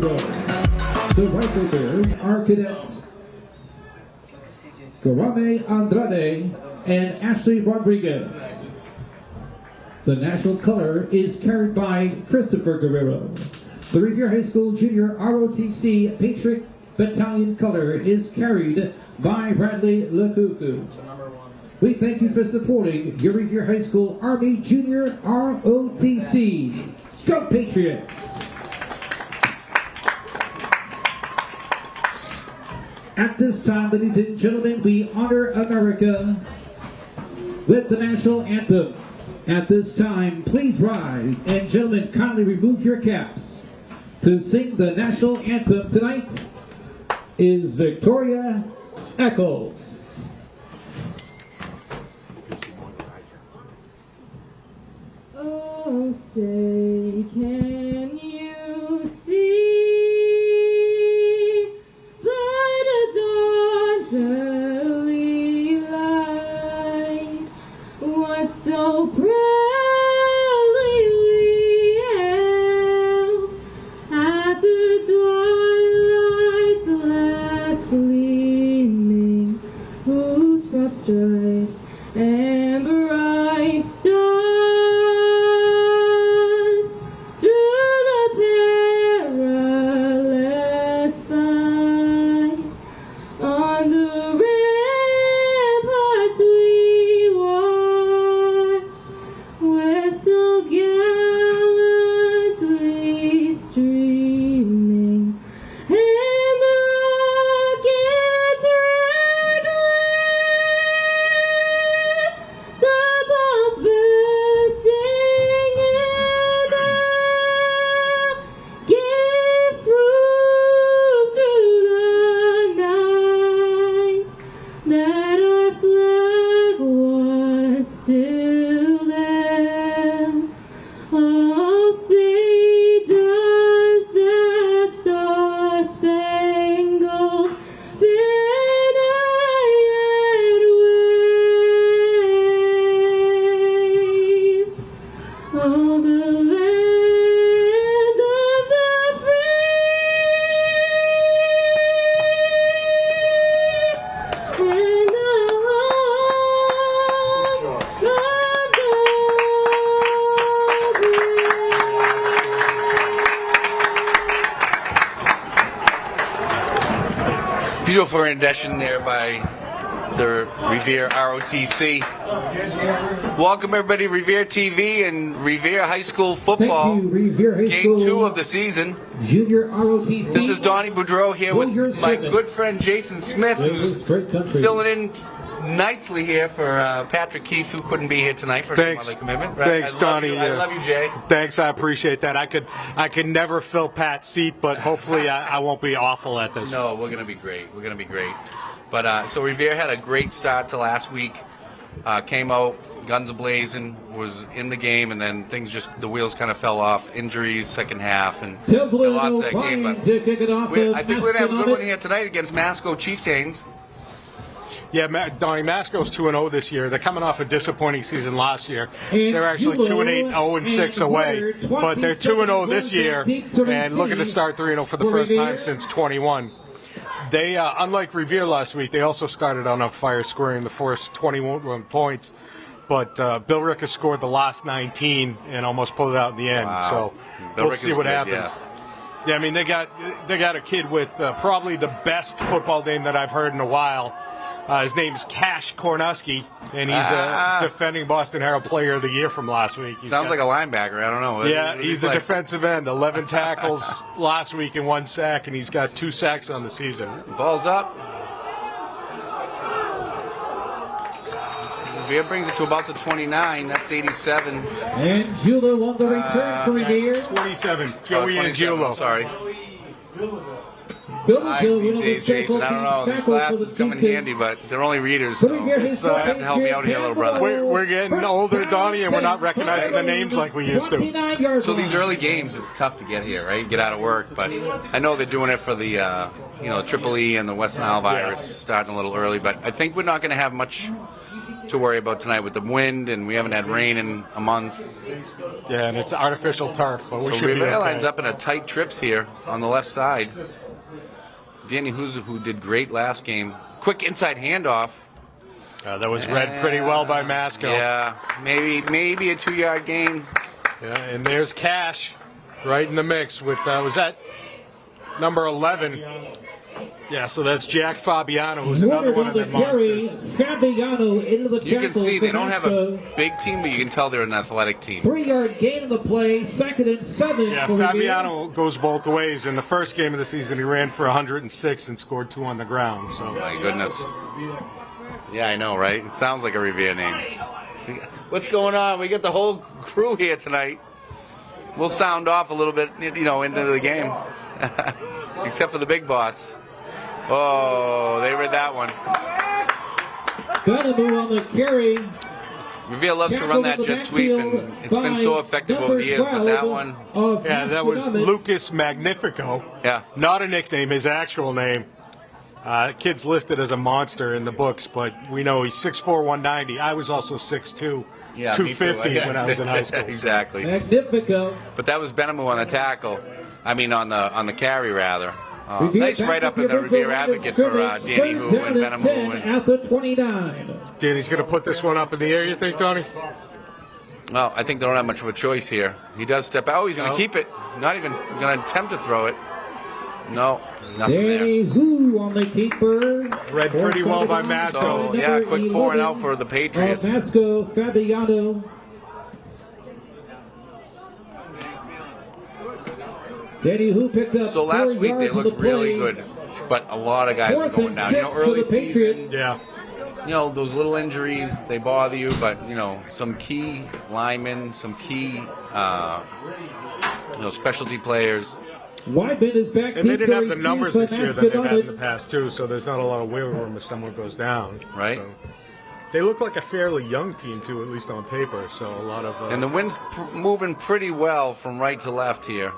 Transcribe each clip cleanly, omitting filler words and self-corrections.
Guerrero. The rifle bearers are cadets Garame Andrade and Ashley Rodriguez. The national color is carried by Christopher Guerrero. The Revere High School Junior ROTC Patriot Battalion color is carried by Bradley Lukuku. We thank you for supporting your Revere High School Army Junior ROTC. Go Patriots! At this time, ladies and gentlemen, we honor America with the national anthem. At this time, please rise, and gentlemen, kindly remove your caps. To sing the national anthem tonight is Victoria Eccles. Oh, say, can you see by the dawn's early light what so proudly we hailed at the twilight's last gleaming, whose broad stripes and bright stars through the perilous fight on the ramparts we watched, where so gallantly streaming, and the rockets red glare, the bombs bursting in air, gave proof through the night that our flag was still there. Oh, say does that star-spangled banner yet wave? Oh, the land of the free and the home of the brave. Beautiful rendition there by the Revere ROTC. Welcome everybody to Revere TV and Revere High School football. Thank you, Revere High Game School 2 of the season. Junior ROTC. This is Donnie Boudreau here with Your my servant. good friend Jason Smith, who's Great country. filling in nicely here for Patrick Keefe, who couldn't be here tonight for Thanks. some other commitment. Thanks, I love Donnie. you. I love you, Jay. Thanks, I appreciate that. I could never fill Pat's seat, but hopefully I won't be awful at this. No, we're going to be great. We're going to be great. But so Revere had a great start to last week. Came out, guns a-blazing, was in the game, and then the wheels kind of fell off. Injuries, second half, and they lost that game. But to kick it off I think we're going to have a good one here tonight against Masco Chieftains. Yeah, Donnie, Masco's 2-0 this year. They're coming off a disappointing season last year. And They're actually 2-8, 0-6 away, but they're 2-0 this year, and looking to start 3-0 for the first time since 21. They, unlike Revere last week, they also started on a fire, scoring the first 21 points. But Bill Rick has scored the last 19 and almost pulled it out in the end. Wow. So Bill we'll Rick see is what good, happens. Yeah, I mean they got a kid with probably the best football name that I've heard in a while. His name's Cash Kornuski, and he's a defending Boston Herald Player of the Year from last week. Sounds like a linebacker. I don't know. Yeah, he's a defensive end. 11 tackles last week and 1 sack, and he's got 2 sacks on the season. Ball's up. Revere brings it to about the 29. That's 87. And Julo on the return for Revere. 27. Joey 27, Angiulo. sorry. Eyes These days, Jason, I don't know. These glasses come in handy, but they're only readers, so you have to help me out here, little brother. We're getting older, Donnie, and we're not recognizing the names like we used to. So these early games, it's tough to get here, right? Get out of work, but I know they're doing it for the, the Triple E and the West Nile virus starting a little early, but I think we're not going to have much to worry about tonight with the wind, and we haven't had rain in a month. Yeah, and it's artificial turf, but we So should be Revere okay. lines up in a tight trips here on the left side. Danny Huza, who did great last game. Quick inside handoff. That was read pretty well by Masco. Yeah, maybe a 2-yard gain. Yeah, and there's Cash right in the mix with, was that number 11? Yeah, so that's Jack Fabiano, who's another one of the monsters. Fabiano into the You can tackle see they for don't have a Masco. big team, but you can tell they're an athletic team. 3-yard gain of the play, 2nd and 7. Yeah, for Revere. Fabiano goes both ways. In the first game of the season, he ran for 106 and scored 2 on the ground. So My goodness. Yeah, I know, right? It sounds like a Revere name. What's going on? We got the whole crew here tonight. We'll sound off a little bit, into the game. Except for the big boss. Oh, they read that one. Benamou on the carry. Revere loves to run that jet sweep, and it's been so effective over the years, but that one... yeah, that was Lucas Magnifico. Yeah. Not a nickname, his actual name. Kid's listed as a monster in the books, but we know he's 6'4", 190. I was also 6'2", Yeah, me too. 250 when I was in high school. Exactly. Magnifico. But that was Benamou on the tackle. I mean, on the carry, rather. Nice right up in the Revere advocate for Danny Hu and Benamou. At the 29. Danny's going to put this one up in the air, you think, Tony? Well, I think they don't have much of a choice here. He does step out. Oh, he's going to keep it. Not even going to attempt to throw it. No, nothing Danny there. Hu on the keeper. Read pretty well by Masco. So, yeah, quick 4 and out for the Patriots. Masco, Fabiano. Danny Hu picked up. So last 4 week they yards on looked the really play. good, but a lot of guys are 4th going and down. 6 for Early the Patriots. season, Yeah. those little injuries, they bother you, but, some key linemen, some key, specialty players. Weidman is back. And they deep didn't have to the receive numbers for this year that they've had in the Masconomet. past, too, so there's not a lot of wiggle room if someone goes down. Right. So. They look like a fairly young team, too, at least on paper, so a lot of... And the wind's moving pretty well from right to left here.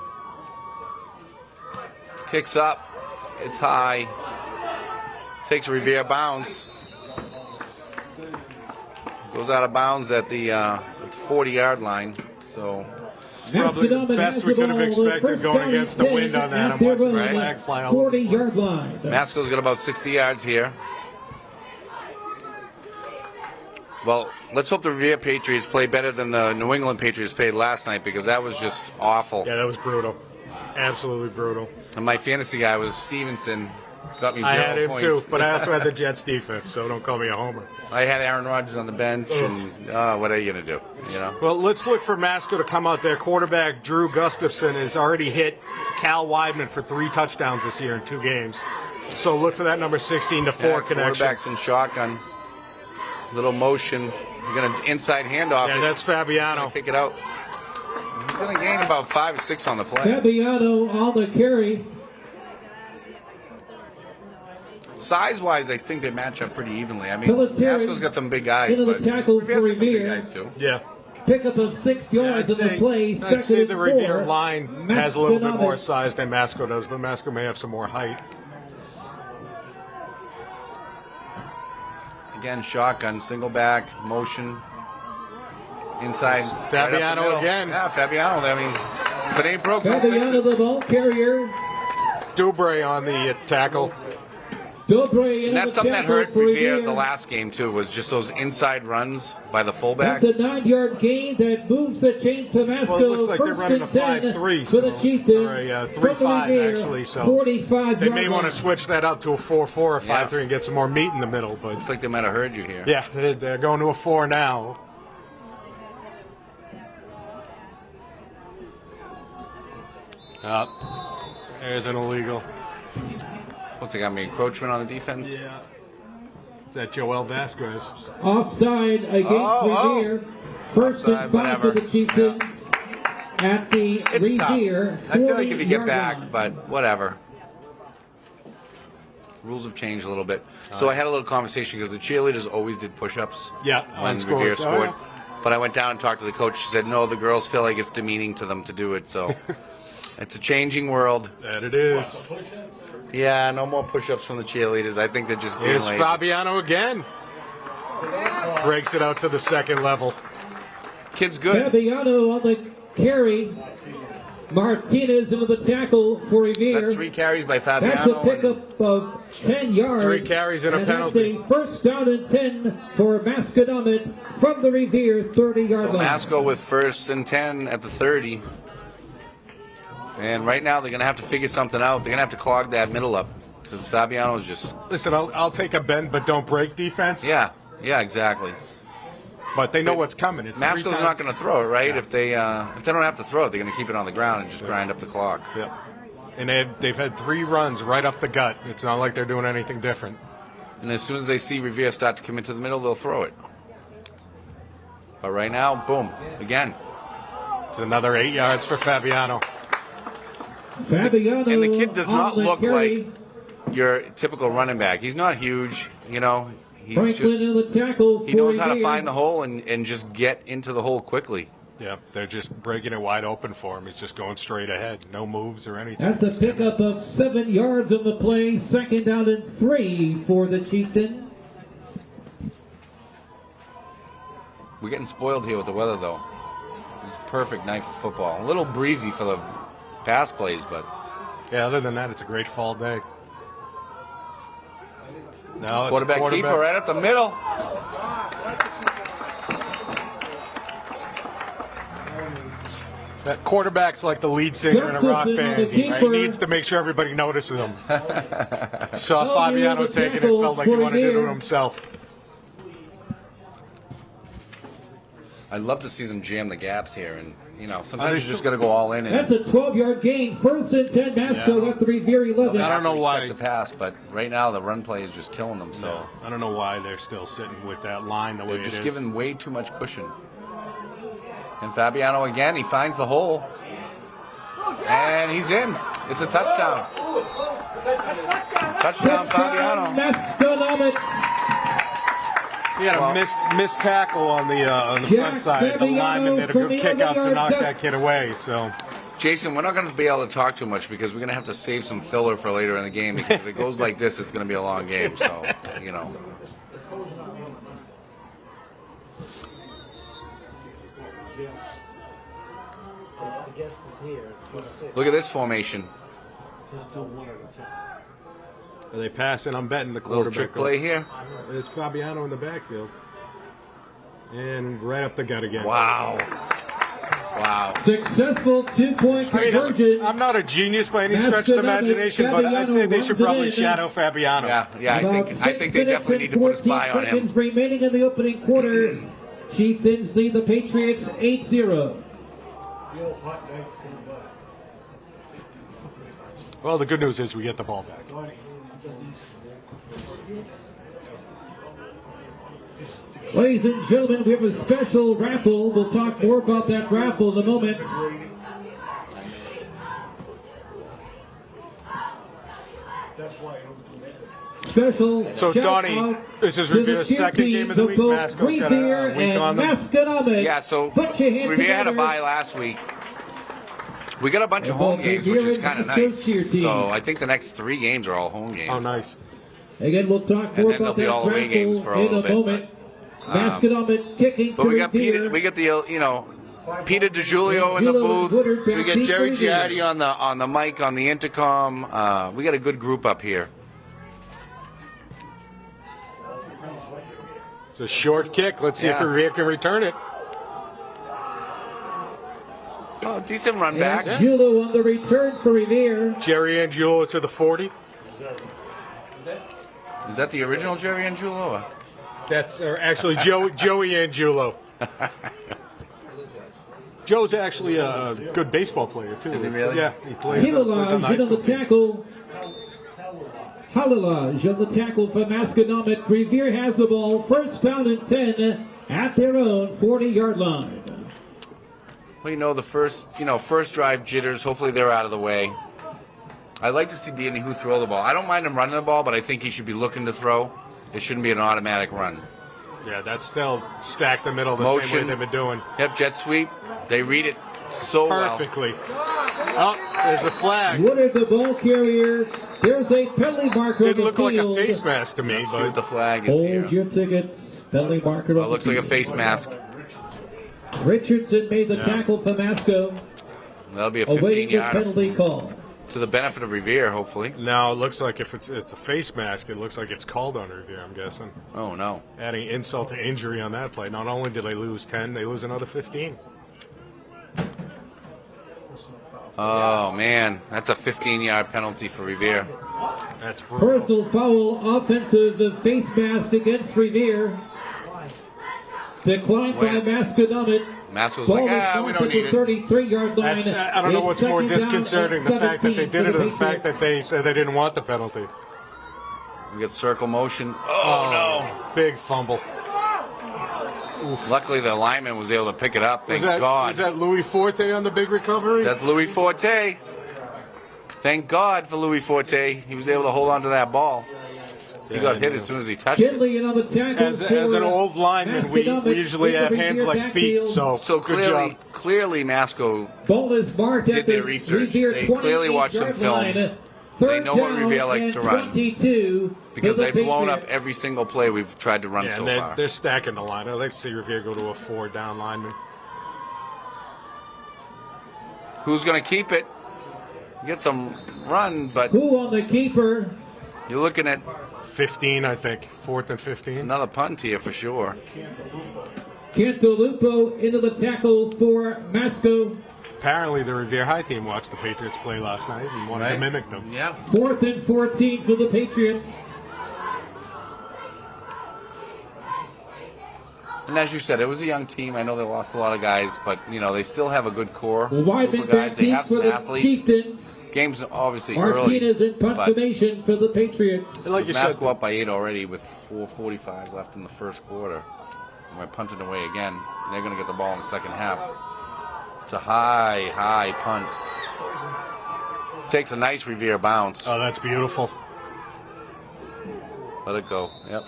Kicks up. It's high. Takes a Revere bounce. Goes out of bounds at the 40-yard line. So probably the best we could have expected going against the wind on that. I'm watching the Right. flag fly all over the place. 40-yard line. Masco's got about 60 yards here. Well, let's hope the Revere Patriots play better than the New England Patriots played last night, because that was just awful. Yeah, that was brutal. Absolutely brutal. And my fantasy guy was Stevenson. Got me 0 I had him points. too, but I also had the Jets defense, so don't call me a homer. I had Aaron Rodgers on the bench, and what are you going to do? Well, let's look for Masco to come out there. Quarterback Drew Gustafson has already hit Cal Weidman for 3 touchdowns this year in 2 games. So look for that number 16 to 4 connection. Quarterbacks in shotgun. Little motion. You're going to inside handoff. Yeah, that's Fabiano. Kick it out. He's going to gain about 5 or 6 on the play. Fabiano on the carry. Size-wise, I think they match up pretty evenly. I mean, Military Masco's got some big guys, into the but tackle Revere's for got some big Revere. guys too. Yeah. Pickup of 6 yards on the play. I'd say the 2nd and Revere 4. line has a little bit more Masconomet. size than Masco does, but Masco may have some more height. Again, shotgun, single back, motion, inside. Fabiano right up the middle. again. Yeah, Fabiano. I mean, if it ain't broke, don't fix Fabiano it. the ball carrier. Dubre on the tackle. Dobre And that's something that hurt Revere the last game too, was just those inside runs by the fullback. That's a 9-yard gain that moves the chain to Masco. Well, it looks like they're 1st running a and 10 5-3, for the so, Chieftains. or a From the 3-5 Revere, actually. So 45 they may yard want line. to switch that up to a 4-4 or 5-3 and get some more meat in the middle. But Looks like they might have heard you here. yeah, they're going to a 4 now. There's an illegal. What's it got me? Encroachment on the defense? Yeah. Is that Joel Vasquez? Offside against Revere. First Offside, and 5 for whatever. the Chieftains at the It's tough. Revere. I feel like if you get 40-yard back, line. but whatever. Rules have changed a little bit. So I had a little conversation because the cheerleaders always did push-ups Yeah, when on scores. Revere Oh, scored. yeah. But I went down and talked to the coach. She said, no, the girls feel like it's demeaning to them to do it. So it's a changing world. That it is. Yeah, no more push-ups from the cheerleaders. I think they're just being Here's lazy. Fabiano again. Breaks it out to the second level. Kid's good. Fabiano on the carry. Martinez into the tackle for Revere. That's 3 carries by That's a Fabiano. pickup of 10 yards. 3 carries and a penalty. That's a first down and 10 for Masconomet from the Revere 30-yard So line. Masco with first and 10 at the 30. And right now they're going to have to figure something out. They're going to have to clog that middle up because Fabiano's just... Listen, I'll take a bend but don't break defense. Yeah, exactly. But they know what's coming. It's Masco's not going to throw it, right? Yeah. If they don't have to throw it, they're going to keep it on the ground and just grind up the clock. Yeah. And they've had 3 runs right up the gut. It's not like they're doing anything different. And as soon as they see Revere start to come into the middle, they'll throw it. But right now, boom, again. It's another 8 yards for Fabiano. Fabiano And the kid does not on the look carry. like your typical running back. He's not huge, you know. He's Franklin in the tackle. he knows for how to Revere. find the hole and just get into the hole quickly. Yeah, they're just breaking it wide open for him. He's just going straight ahead. No moves or anything. That's a Just him. pickup of 7 yards on the play. Second down and 3 for the Chieftain. We're getting spoiled here with the weather, though. It's a perfect night for football. A little breezy for the pass plays, but Yeah, other than that, it's a great fall day. No, it's quarterback keeper right up the middle. That quarterback's like the lead singer in a rock band. He needs to make sure everybody notices him. Saw Fabiano taking it, felt like he wanted to do it himself. I'd love to see them jam the gaps here, and you know, sometimes you just got to go all in. And That's a 12-yard gain. First and 10, Masco at the Revere 11. I don't know why the pass, but right now the run play is just killing them. So No, I don't know why they're still sitting with that line the way they're it just is. giving way too much cushion. And Fabiano again, he finds the hole, and he's in. It's a touchdown. Touchdown, Fabiano. Masconomet. He had a missed tackle on the front side. The lineman did a good kick out to knock that kid away. So, Jason, we're not going to be able to talk too much because we're going to have to save some filler for later in the game. Because if it goes like this, it's going to be a long game. So, you know. The guest is here. He's sick. Look at this formation. Just do one at a time. are they passing? I'm betting the Little quarterback. trick play here. There's Fabiano in the backfield. And right up the gut again. Wow. Wow. Successful two-point conversion. I'm not a genius by any stretch of the imagination, but I'd say they should probably shadow Fabiano. Yeah. I think they definitely need to put a spy on him. Seconds remaining in the opening quarter. Chieftains lead the Patriots 8-0. Yo, hot night from the butt. Well, the good news is we get the ball back. Ladies and gentlemen, we have a special raffle. We'll talk more about that raffle in a moment. That's why I don't do that. Special. So, shout Donnie, out this is to the Revere's cheer second teams game of the week. both Masco's got Revere a week on and them. Masconomet. Yeah, so Put your hands Revere had a together. bye last week. We got a bunch of Both home games, Revere which is and kind of Masco nice. cheer teams. So I think the next 3 games are all home games. Oh, nice. Again, we'll talk And more then about there'll be that all away games raffle for a in little a bit, moment. Masconomet kicking But to we got Revere. Peter. We got the Peter DeGiulio in the DeGiulio booth. Woodard We got back Jerry deep for Revere. Giardi on the mic on the intercom. We got a good group up here. It's a short kick. Let's see if Yeah. Revere can return it. Oh, decent run back. Julo on the return for Revere. Jerry Angiulo to the 40. Is that the original Jerry Angiulo? That's actually Joey Angiulo. Joe's actually a good baseball player, too. Is he really? Yeah, he plays on the high Hilalaj on school the team. tackle. Hilalaj on the tackle for Masconomet. Revere has the ball. First down and 10 at their own 40-yard line. Well, you know, the first drive jitters. Hopefully they're out of the way. I'd like to see Danny Who throw the ball. I don't mind him running the ball, but I think he should be looking to throw. It shouldn't be an automatic run. Yeah, they'll stack the middle the same way Motion. they've been doing. Yep, jet sweep. They read it so Perfectly. Oh, there's a flag. Woodard, the ball carrier. There's a penalty marker. Didn't on look the like a field. face mask to me, well. Let's see what the but flag is here. Hold your tickets. Penalty marker. Oh, it looks like a face mask. Richardson made the tackle for Masco. That'll be a Awaiting the 15-yard penalty call. to the benefit of Revere, hopefully. Now it looks like if it's a face mask, it looks like it's called on Revere, I'm guessing. Oh, no. Adding insult to injury on that play. Not only did they lose 10, they lose another 15. Oh, man. That's a 15-yard penalty for Revere. That's brutal. Personal foul, offensive face mask against Revere. Declined by Wait. Masconomet. Masco's Ball like, we don't need it. 33-yard line. That's, I don't know what's more It's second down disconcerting, and the fact that they 17 did it for or the fact that they said they didn't want the penalty. We get circle motion. Oh, Big fumble. no. Luckily, the lineman was able to pick it up. Thank God. Was that Louis Forte on the big recovery? That's Louis Forte. Thank God for Louis Forte. He was able to hold on to that ball. He got hit as soon as he touched it. Kinley, another tackle. As an old lineman, we usually have hands like feet, so good job. Clearly Masco Bonus mark did at their the research. Revere They clearly watched some 28-yard film. line. They Third know what down Revere likes and to run. 22 Because for the they've blown up Patriots. every single play we've tried to run Yeah, so and far. they're stacking the line. I'd like to see Revere go to a 4-down lineman. Who's going to keep it? Get some run, but Who on the keeper? you're looking at 15, I think. 4th and 15. another punt here for sure. Cantalupo into the tackle for Masco. Apparently, the Revere High team watched the Patriots play last night and wanted to mimic them. Yeah. 4th and 14 for the Patriots. And as you said, it was a young team. I know they lost a lot of guys, but they still have a good core The group wideman of guys. back They deep have for some the athletes. Chieftains. Game's obviously early. Martinez in punt but formation for the Patriots. And like you said, Masco up by 8 already with 4:45 left in the first quarter. And we're punting away again. They're going to get the ball in the second half. It's a high punt. Takes a nice Revere bounce. oh, that's beautiful. Let it go. Yep.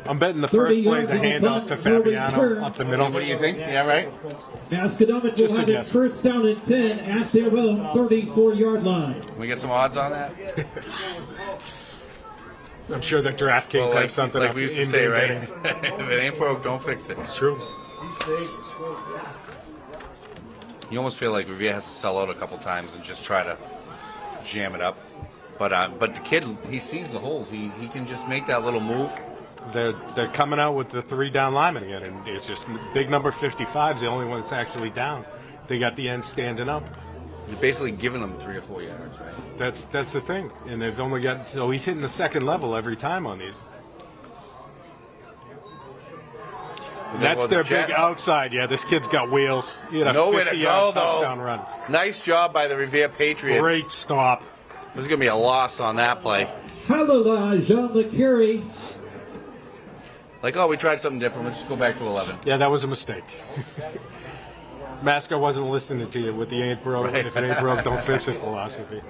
I'm betting the 30 first play's a yards on the handoff to punt, no Fabiano return. up the middle. What do you think? Yeah, right? Masconomet Just will a have it guess. first down and 10 at their own 34-yard line. Can we get some odds on that? I'm sure that DraftKings Well, has something like up we used to in say, game right? betting. If it ain't broke, don't fix it. It's true. You almost feel like Revere has to sell out a couple times and just try to jam it up. But the kid, he sees the holes. He can just make that little move. They're coming out with the 3-down lineman again, and it's just big number 55 is the only one that's actually down. They got the end standing up. You're basically giving them 3 or 4 yards, right? That's the thing, and they've only got so he's hitting the second level every time on these. But That's well, their the Jet- big outside. Yeah, this kid's got wheels. He had a Nowhere to go, 50-yard though. touchdown run. Nice job by the Revere Patriots. Great stop. There's going to be a loss on that play. Halala, Jean LeCurry. Like, oh, we tried something different. Let's just go back to 11. Yeah, that was a mistake. Masco wasn't listening to you with the ain't broke. Right. If it ain't broke, don't fix it philosophy.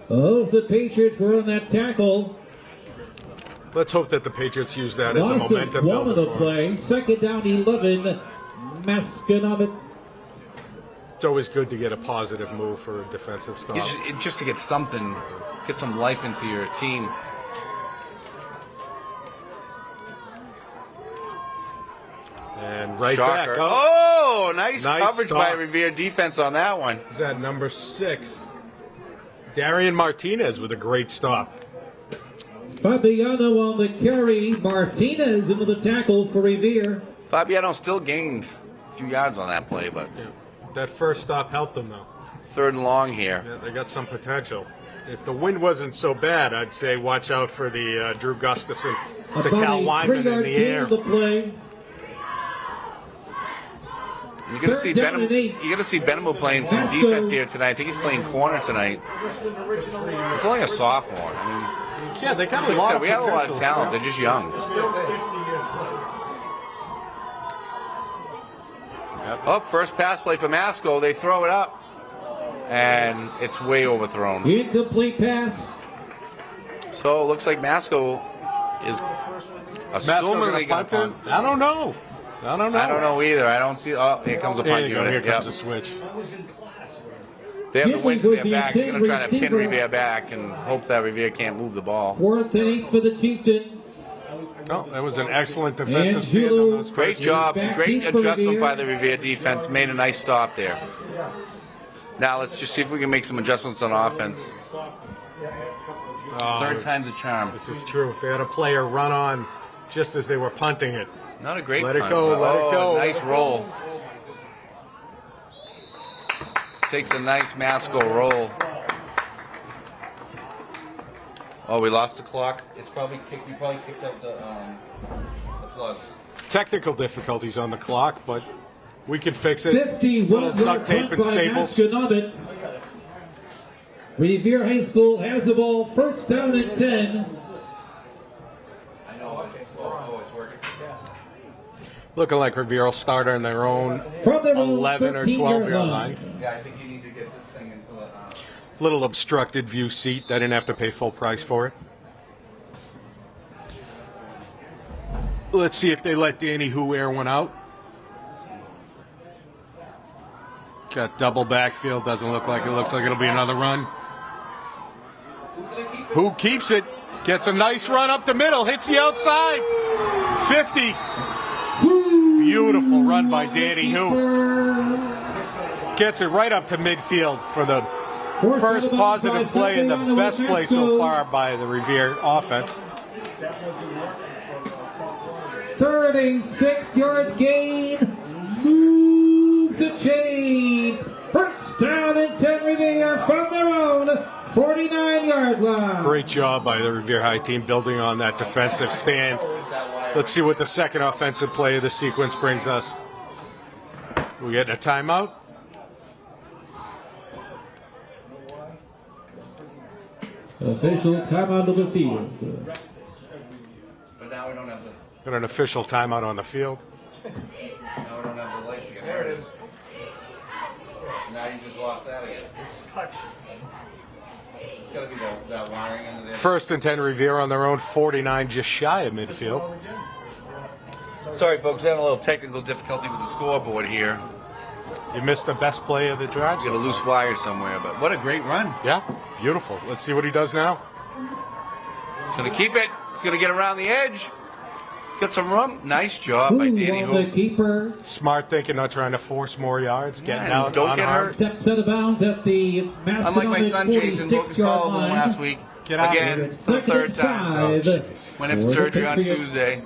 Oh, the Patriots were on that tackle. Let's hope that the Patriots use that as a Loss of momentum one of builder the for them. play. Second down, 11. Masconomet. It's always good to get a positive move for a defensive stop. Just to get something, get some life into your team. And right Shocker. back. Oh, Oh, nice coverage stop. by Revere defense on that one. is that number 6? Darian Martinez with a great stop. Fabiano on the carry. Martinez into the tackle for Revere. Fabiano still gained a few yards on that play, but Yeah. That first stop helped them, though. 3rd and long here. Yeah, they got some potential. If the wind wasn't so bad, I'd say watch out for the Drew Gustafson to Cal About a Wyman in 3-yard the gain air. of the play. You're gonna see Third down Benham. and 8. You're gonna see Benham playing some Masco. defense here tonight. I think he's playing corner tonight. He's only a sophomore. I mean, Yeah, they got a like I lot said, of we have a lot of potential. talent. They're just young. Oh, first pass play for Masco. They throw it up, and it's way overthrown. Incomplete pass. So it looks like Masco is Masco assumingly gonna going to punt punt. it? I don't know. I don't know. I don't know either. I don't see. Oh, here comes a There punt you go. unit. Here comes Yep. the switch. They have the wind to Gidley their was back. the They're going to try to intended pin receiver. Revere back and hope that Revere can't move the ball. 4th and 8 for the Chieftains. Oh, that was an excellent defensive And stand on those. Great job. Great adjustment by the Revere defense. Made a nice stop there. Now let's just see if we can make some adjustments on offense. Third time's a charm. This is true. They had a player run on just as they were punting it. Not a great Let it punt, go, but- let it go. Nice roll. Takes a nice Masco roll. Oh, we lost the clock. It's probably kicked. We probably kicked out the plug. Technical difficulties on the clock, but we can fix it. 51 Little yard duct tape punt and by staples. Masconomet. Revere High School has the ball, 1st down and 10. I know. It's working. Looking like Revere will start on their own From their own 11 or 13-yard 12-yard line. Yeah, I think you need to get this thing into the. Little obstructed view seat. I didn't have to pay full price for it. Let's see if they let Danny Who air one out. Got double backfield. Doesn't look like it. Looks like it'll be another run. Who keeps it? Gets a nice run up the middle. Hits the outside. 50. Beautiful run by Danny Who. Gets it right up to midfield for the first positive play and the best play so far by the Revere offense. 36-yard gain. Move the chains. 1st down and 10. Revere from their own 49-yard line. Great job by the Revere High team building on that defensive stand. Let's see what the second offensive play of the sequence brings us. We getting a timeout? Official timeout of the field. But now we don't have the. Got an official timeout on the field. Now we don't have the lights again. There it is. Now you just lost that again. It's got to be that wiring into there. 1st and 10 Revere on their own 49, just shy of midfield. Sorry, folks. We're having a little technical difficulty with the scoreboard here. You missed the best play of the drive. Get a loose wire somewhere, but what a great run. Yeah, beautiful. Let's see what he does now. He's going to keep it. He's going to get around the edge. Get some room. Nice job by Danny Who on the Who. keeper. Smart thinking, not trying to force more yards. Getting Yeah, out. don't get unharmed. hurt. Steps out of bounds at the Masconomet Unlike my son Jason, broke his 46-yard collarbone line. last week. Get out. Again, for the 3rd time. Oh, jeez. Went in for surgery on Tuesday.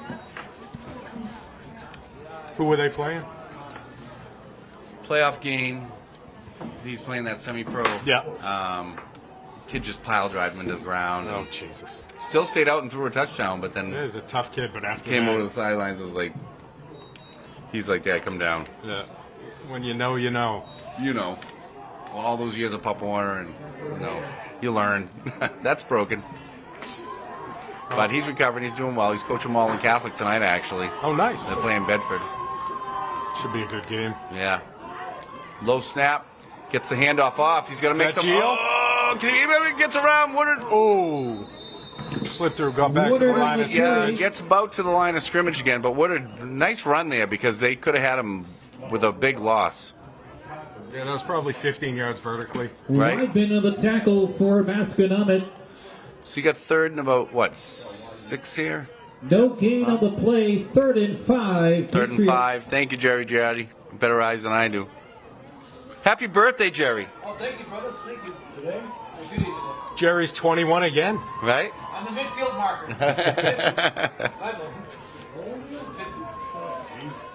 Who were they playing? Playoff game. He's playing that semi-pro. Yeah. Kid just pile drive him into the ground. Oh, Jesus. Still stayed out and threw a touchdown, but then That is a tough kid, but after came that, over the sidelines. It was like, he's like, Dad, come down. yeah. When you know, you know. You know, all those years of Pop Warner, and you learn. That's broken. But he's recovering. He's doing well. He's coaching Malden Catholic tonight, actually. Oh, nice. They're playing Bedford. Should be a good game. Yeah. Low snap. Gets the handoff off. He's going to make that some. Gio? Oh, he gets around Woodard. Oh. Slipped through, got back to the Woodard line of yeah. scrimmage. Gets about to the line of scrimmage again. But Woodard, nice run there because they could have had him with a big loss. Yeah, that was probably 15 yards vertically. Right. Lineman of the tackle for Masconomet. So you got 3rd and about, what, 6 here? No gain on the play. 3rd and 5. 3rd and 5. Thank you, Jerry Giardi. Better eyes than I do. Happy birthday, Jerry. Oh, thank you, brother. Thank you. Today? A few days ago. Jerry's 21 again. Right? I'm the midfield marker.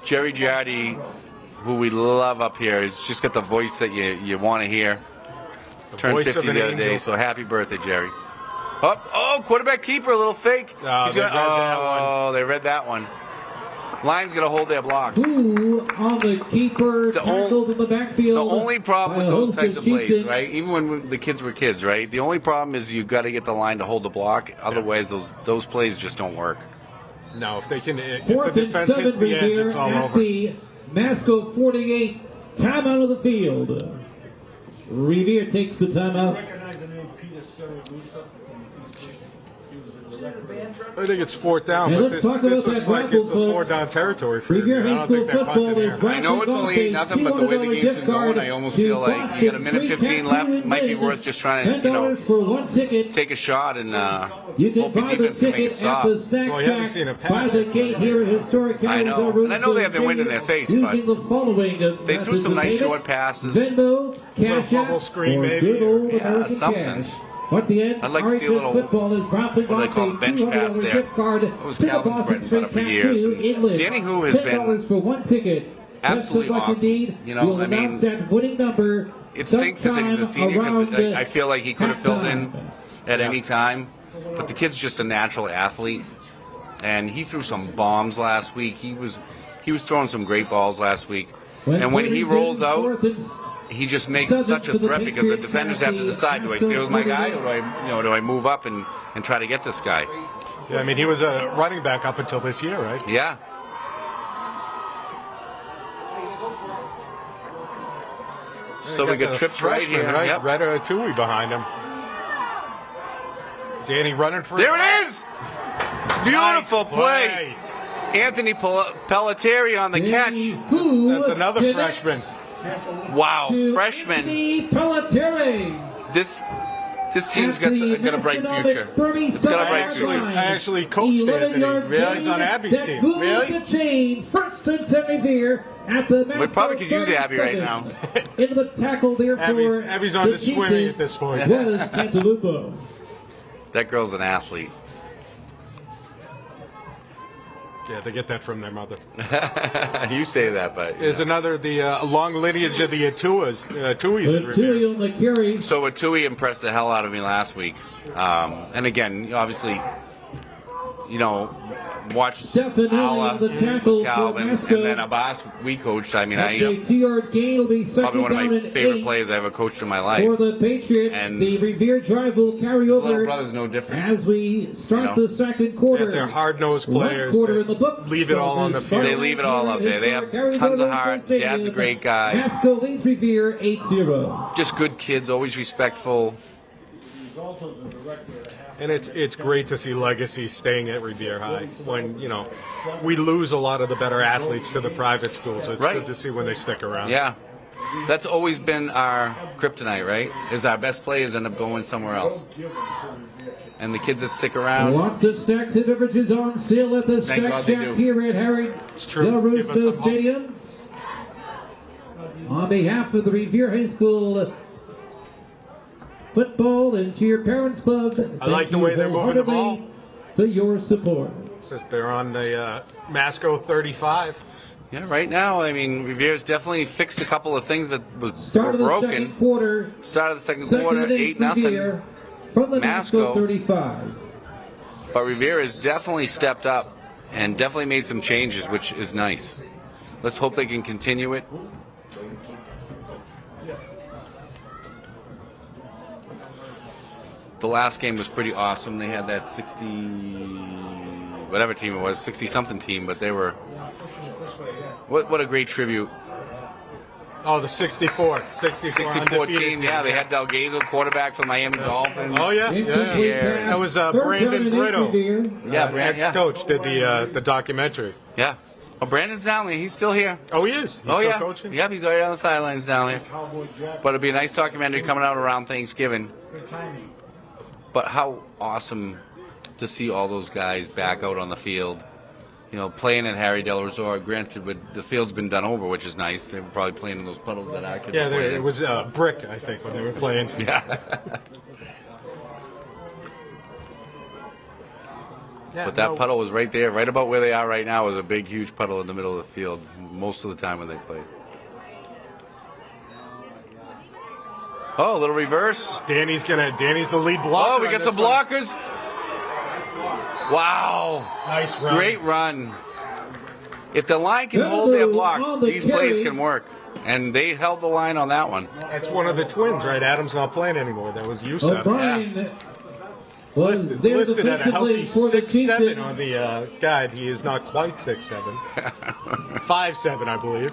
Jerry Giardi, who we love up here, has just got the voice that you want to hear. Turned voice 50 of an the other day, angel. so happy birthday, Jerry. Oh, quarterback keeper, a little fake. Oh, He's they gonna- read that one. Oh, they read that one. Line's going to hold their blocks. Who on the keeper The ol- tackled in the backfield. The only problem by with those host types of plays, Chieftain. right? Even when the kids were kids, right? The only problem is you got to get the line to hold the block. Otherwise, those plays just don't work. No, if they can, if 4th the and defense 7 hits the edge, Revere it's all at over. the Masco 48. Timeout of the field. Revere takes the timeout. Recognize the name Peter Saragusa from PC. He was in the I think it's fourth down, And but let's this talk about looks that like it's a rifle, fourth down territory for Revere Revere. I High don't School think they're football punting is here. I know it's only $8 nothing, but the way the game's been going, I almost feel like you got a minute 15 left. It might be worth just trying to, $10 for one ticket. take a shot and You can hope your buy the defense can make a ticket at stop. the snack Well, you haven't shack seen a by pass the yet. gate here at Historic I know. Capital. And I know they have their wind in their face, using but the following they threw some nice methods of short passes. Venmo, Cash bubble App, screen, or maybe, good old yeah, American something. cash. Once again, I'd like to see a RHS little, football is dropping what do they off call a it, bench $200 pass there. gift card That was to the Calvin's Boston bread and butter for Street years. Tattoo And Inlet. Danny Who has been $10 for one ticket. absolutely Best of luck awesome. indeed. You know, We'll I mean, announce that winning number It stinks that he's a senior sometime because around I feel like he could have filled in halftime. at any time. But the kid's just a natural athlete, and he threw some bombs last week. He was throwing some great balls last week. And when he rolls out, he just makes such a threat because the defenders have to decide: do I stay with my guy, or do I move up and try to get this guy? Yeah, I mean, he was a running back up until this year, right? Yeah. So we got the trips right freshman, here. right? Yep. Tui behind him. Danny running for There it is! Beautiful Nice play. Anthony Pelletieri on the catch. That's another freshman. Wow, freshman. Pelletieri. This team's got a bright future. It's got a bright future. I actually coached Anthony. Really? He's on Abby's team. Really? First and 10 Revere at the We probably could use Abby right now. Into the tackle there for Abby's on to swimming at this point. was Cantalupo. That girl's an athlete. Yeah, they get that from their mother. You say that, but There's another, the long lineage of the Tuis in Revere. Tui on the carry. so Atui impressed the hell out of me last week. And again, obviously, watched Definitely Ala, the tackle for Calvin, Masco. and then Abbas we coached. I mean, A 2-yard gain will be probably second one of down my and favorite 8 players I ever coached in my life. for the Patriots. And the Revere drive will carry His over little brother's no different. as we start You know. the second quarter. Yeah, they're hard-nosed players. One quarter that in the books. leave it all on the field. They leave it all up there. They have tons of heart. Dad's a great guy. Masco leads Revere 8-0. Just good kids, always respectful. He's also the director of half. And it's great to see legacy staying at Revere High when, we lose a lot of the better athletes to the private schools. It's Right. good to see when they stick around. Yeah. That's always been our kryptonite, right? Is our best players end up going somewhere else. And the kids that stick around. Lots of snacks and beverages on sale at the Thank Snack God they Shack do. here at Harry true. Del Give us Russo some hope. Stadium. On behalf of the Revere High School Football and Cheer Parents Club, I like the way they're moving the ball. for your support. So they're on the Masco 35. Yeah, right now, I mean, Revere's definitely fixed a couple of things that were Start of the second broken. quarter. Start of the second Second quarter, and 8 8-0. Revere from the Masco Masco. 35. But Revere has definitely stepped up and definitely made some changes, which is nice. Let's hope they can continue it. The last game was pretty awesome. They had that 60, whatever team it was, 60-something team, but they were, what a great tribute. Oh, the 64 64 undefeated team, yeah, they had Delgado, quarterback for the Miami Dolphins. Oh, yeah. Incomplete yeah. pass. That was Third down Brandon and 8 Brito. Revere. Yeah, Brand, yeah. Ex-coach did the documentary. Yeah. Oh, Brandon's down there. He's still here. Oh, he is? He's Oh, still yeah. coaching? Yep, he's right on the sidelines down there. Cowboy Jack. But it'll be a nice documentary coming out around Thanksgiving. Good timing. But how awesome to see all those guys back out on the field. Playing at Harry Del Resort. Granted, but the field's been done over, which is nice. They were probably playing in those puddles that our kids Yeah, were playing it in. was brick, I think, when they were playing. Yeah. Yeah, But that no, puddle was right there, right about where they are right now, was a big, huge puddle in the middle of the field most of the time when they played. Oh, a little reverse. Danny's the lead blocker. Oh, we on got this some one. blockers. Wow. Nice run. Great run. If the line can hold their blocks, On the these plays carry. can work. And they held the line on that one. That's one of the twins, right? Adam's not playing anymore. That was Yusuf. O'Brien was Listed, there listed at a healthy defensively for the 6'7" Chieftains. on the guide. He is not quite 6'7". 5'7", I believe.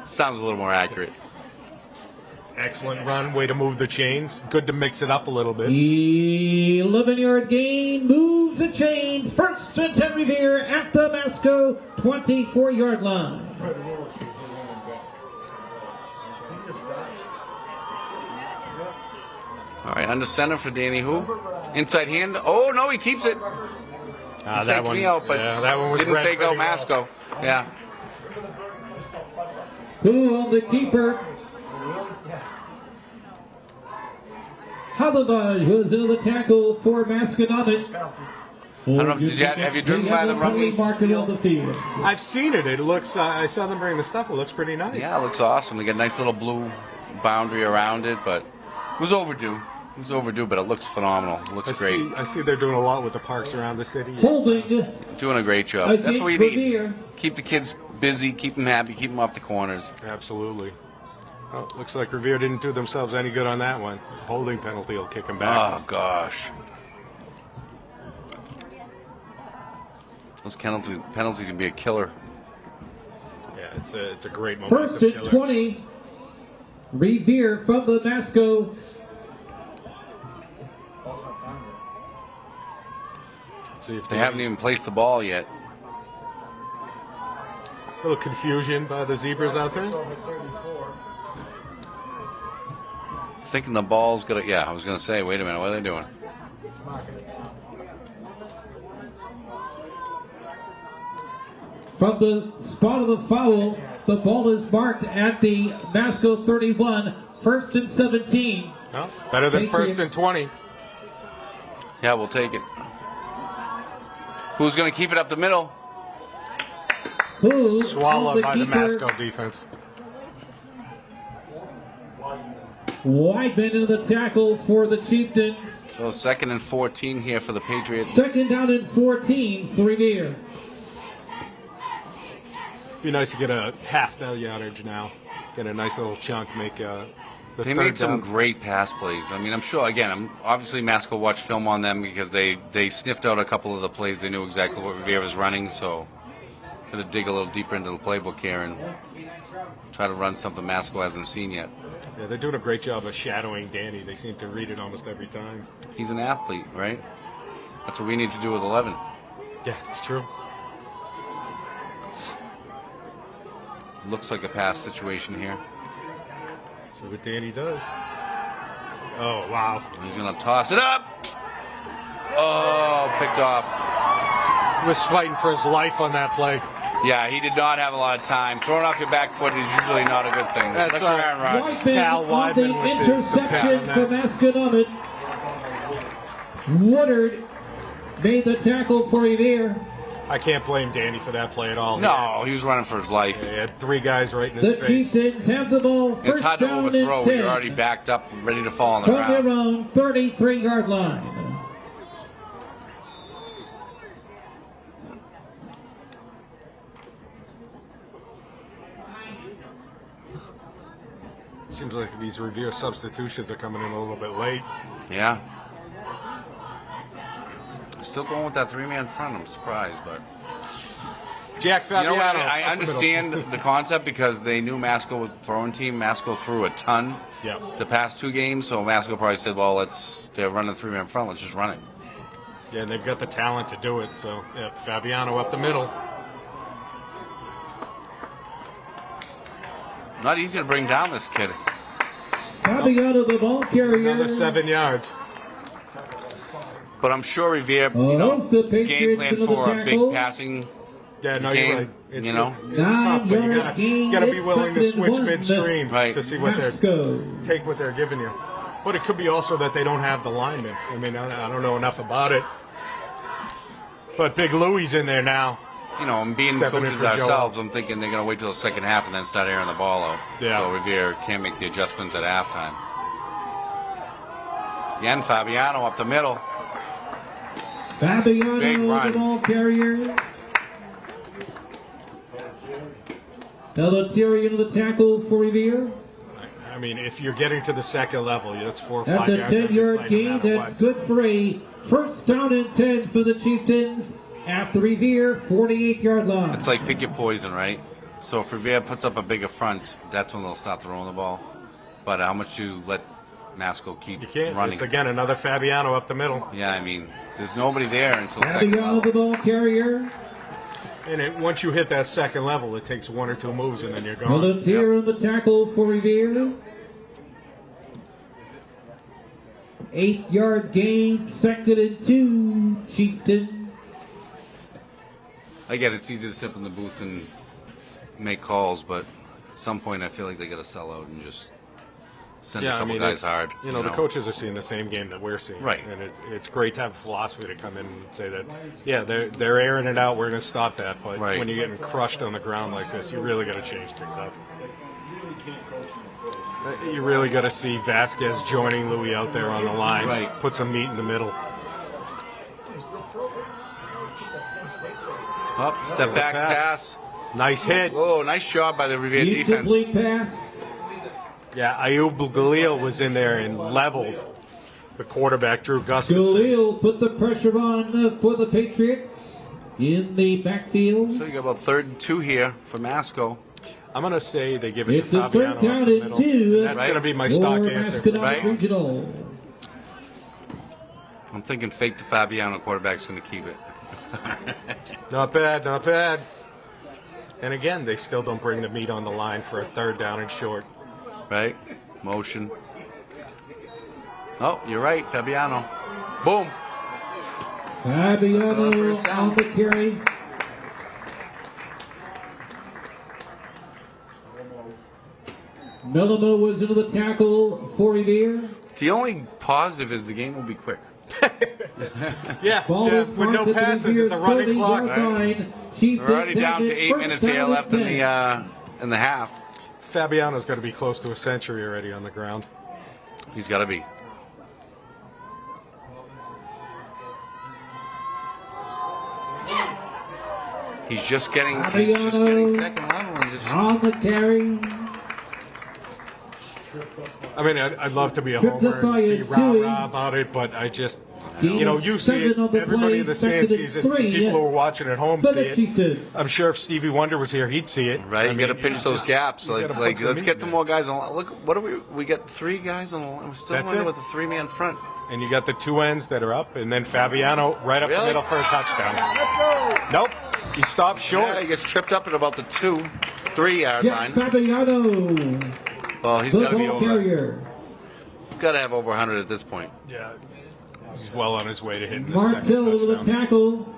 Sounds a little more accurate. Excellent run. Way to move the chains. Good to mix it up a little bit. 11-yard gain, move moves the chains. First and 10 Revere at the Masco 24-yard line. Fred Willis was the running back. He just died. All right, under center for Danny Who. Inside hand. Oh, no, he keeps it. He that faked one, me out, but yeah, that one was didn't read fake out pretty well. Masco. Yeah. Who on the keeper? Halavage was in the tackle for Masconomet. I don't know, have you driven by the rugby on the field? I've seen it. It looks. I saw them bring the stuff. It looks pretty nice. Yeah, it looks awesome. They got a nice little blue boundary around it, but it was overdue. It was overdue, but it looks phenomenal. It looks great. I see they're doing a lot with the parks around the city. Holding Doing a great job. against That's what we need. Revere. Keep the kids busy, keep them happy, keep them off the corners. Absolutely. Oh, looks like Revere didn't do themselves any good on that one. Holding penalty will kick them back. Oh, gosh. Those penalties can be a killer. Yeah, it's a great momentum First and killer. 20. Revere from the Masco. Let's see if They haven't even placed the ball yet. A little confusion by the zebras out there. Over 34. Thinking the ball's gonna. Yeah, I was gonna say. Wait a minute. What are they doing? From the spot of the foul, the ball is marked at the Masco 31. First and 17. Well, better than Thank first you. and 20. Yeah, we'll take it. Who's gonna keep it up the middle? Who Swallowed by the keeper? Masco defense. Weidman in the tackle for the Chieftains. So 2nd and 14 here for the Patriots. Second down and 14 for Revere. Be nice to get a half that yardage now. Get a nice little chunk. Make the They third made some down. great pass plays. I mean, I'm sure. Again, obviously Masco watched film on them because they sniffed out a couple of the plays. They knew exactly what Revere was running. So, gonna dig a little deeper into the playbook here and try to run something Masco hasn't seen yet. Yeah, they're doing a great job of shadowing Danny. They seem to read it almost every time. He's an athlete, right? That's what we need to do with 11. Yeah, it's true. Looks like a pass situation here. See what Danny does. Oh, wow. He's gonna toss it up. Oh, picked off. He was fighting for his life on that play. Yeah, he did not have a lot of time. Throwing off your back foot is usually not a good thing. That's Especially Aaron Rodgers. Cal Weidman on the Weidman with the interception pat for on Masconomet. Woodard made the tackle for Revere. I can't blame Danny for that play at all. No, he was running for his life. He had three guys right in his The face. Chieftains have the ball. It's First hard to down overthrow and when you're 10 already backed up, ready to fall on the from their ground. own 33-yard line. Seems like these Revere substitutions are coming in a little bit late. Yeah. Still going with that three-man front. I'm surprised, but Jack you know Fabiano. what? I up the middle. understand the concept because they knew Masco was the throwing team. Masco threw a ton Yeah. the past two games, so Masco probably said, "Well, they're running three-man front. Let's just run it." Yeah, and they've got the talent to do it. So, yeah, Fabiano up the middle. Not easy to bring down this kid. Coming out of the ball carrier. Another 7 yards. But I'm sure Revere, Oh, the game Patriots plan into the for a big tackle. passing. Yeah, no, Game, you're right. It's, you know? it's tough, but you gotta be willing to switch midstream Right. to see what Masco. take what they're giving you. But it could be also that they don't have the linemen. I mean, I don't know enough about it. But Big Louie's in there now. You know, and being Stepping in coaches for Joel. ourselves, I'm thinking they're going to wait till the second half and then start airing the ball out. Yeah. So Revere can't make the adjustments at halftime. Again, Fabiano up the middle. Fabiano, Big run. the ball carrier. Eleuterio into the tackle for Revere. I mean, if you're getting to the second level, that's 4 or 5 That's a yards. every 10-yard play, no gain. matter That's what. good for a first down and 10 for the Chieftains at the Revere 48-yard line. It's like pick your poison, right? So if Revere puts up a bigger front, that's when they'll stop throwing the ball. But how much you let Masco keep You can't. running. It's again another Fabiano up the middle. Yeah, I mean, there's nobody there until second Fabiano, level. the ball carrier. And once you hit that second level, it takes one or two moves and then you're gone. Volunteer on the tackle for Revere. 8-yard gain, 2nd and 2, Chieftain. Again, it's easy to sit in the booth and make calls, but at some point I feel like they got to sell out and just send a couple guys it's, hard. You know, the coaches are seeing the same game that we're seeing. Right. And it's great to have a philosophy to come in and say that, yeah, they're airing it out, we're going to stop that. But Right. when you're getting crushed on the ground like this, you really got to change things up. You really got to see Vasquez joining Louis out there on the line. Right. Put some meat in the middle. Up, step back pass. pass. Nice hit. Oh, nice job by the Revere defense. Incomplete pass. Yeah, Ayub Galil was in there and leveled the quarterback, Drew Gustafson. Galil put the pressure on for the Patriots in the backfield. So you got about 3rd and 2 here for Masco. I'm going to say they give it It's to a third Fabiano down up the and middle. 2. And that's going to be my stock for answer. Masconomet Right. Regional. I'm thinking fake to Fabiano. Quarterback's going to keep it. Not bad, not bad. And again, they still don't bring the meat on the line for a 3rd down and short. Right? Motion. Oh, you're right, Fabiano. Boom. Fabiano first down. on the carry. Melamo was into the tackle for Revere. The only positive is the game will be quick. Yeah, Ball yeah, is with no marked at the passes, Revere it's a running 30-yard clock. line. Chief We're already down to David, 8 first minutes here down left and in the half. Fabiano's going to be close to a century already on the ground. He's got to be. He's just getting second level and just. on the carry. I mean, I'd love to be a Tripped up homer by and be a rah-rah Dewey. about it, but I just, Gain you know, of you see it. 7 on the Everybody play, in the stands 2nd sees and it. 3. People who are watching at home For see the it. Chieftain. I'm sure if Stevie Wonder was here, he'd see it. Right, I you got to mean, pinch it's those just- gaps. So you it's gotta like, put some let's meat get in some there. more guys on. Look, what do we got? 3 guys on the line. We're still That's running it. with a 3-man front. And you got the 2 ends that are up, and then Fabiano right up the Really? middle for a touchdown. Nope, he stopped short. Yeah, he gets tripped up at about the 3-yard Jack line. Fabiano, Well, he's the got to be ball over. carrier. Got to have over 100 at this point. Yeah, he's well on his way to hitting the Martell second with the touchdown. tackle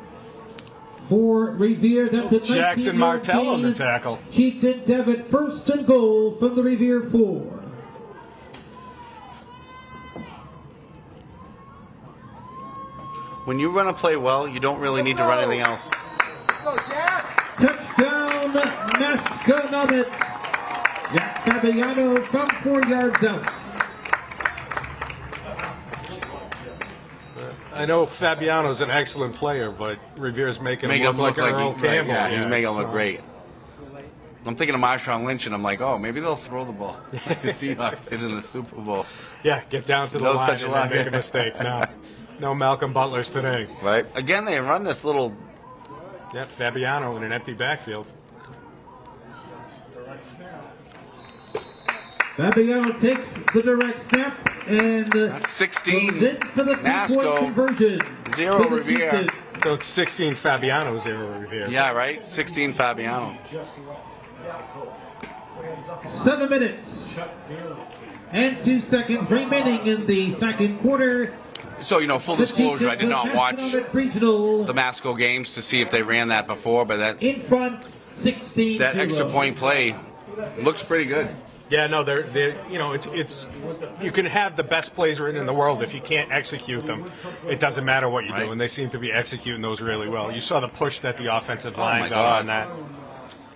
for Revere. That's a Jackson 19-yard Martell on the gain. tackle. Chieftains have it 1st and goal from the Revere 4. When you run a play well, you don't really need to run anything else. Touchdown, Masconomet. Jack Fabiano from 4 yards out. I know Fabiano's an excellent player, but Revere's making Make him him look like an Earl right, Campbell. yeah, he's making him look so- great. I'm thinking of Marshawn Lynch, and I'm like, oh, maybe they'll throw the ball. Like the Seahawks did in the Super Bowl. Yeah, get down to the No line such and luck. then make a mistake. No Malcolm Butlers today. Right? Again, they run this little. Yeah, Fabiano in an empty backfield. Fabiano takes the direct snap and That's 16. goes in for the 3-point Masco. conversion. 0 To the Revere. Chieftains. So it's 16 Fabiano, 0 Revere. Yeah, right? 16 Fabiano. 7 minutes and 2 seconds remaining in the second quarter. So, you know, full The disclosure, I did Chieftains not of watch Masconomet Regional the Masco games to see if they ran that before, but that in front 16-0. extra point play looks pretty good. Yeah, no, they're you know, it's you can have the best plays written in the world if you can't execute them. It doesn't matter what you Right. do, and they seem to be executing those really well. You saw the push that the offensive Oh, my line got God. on that.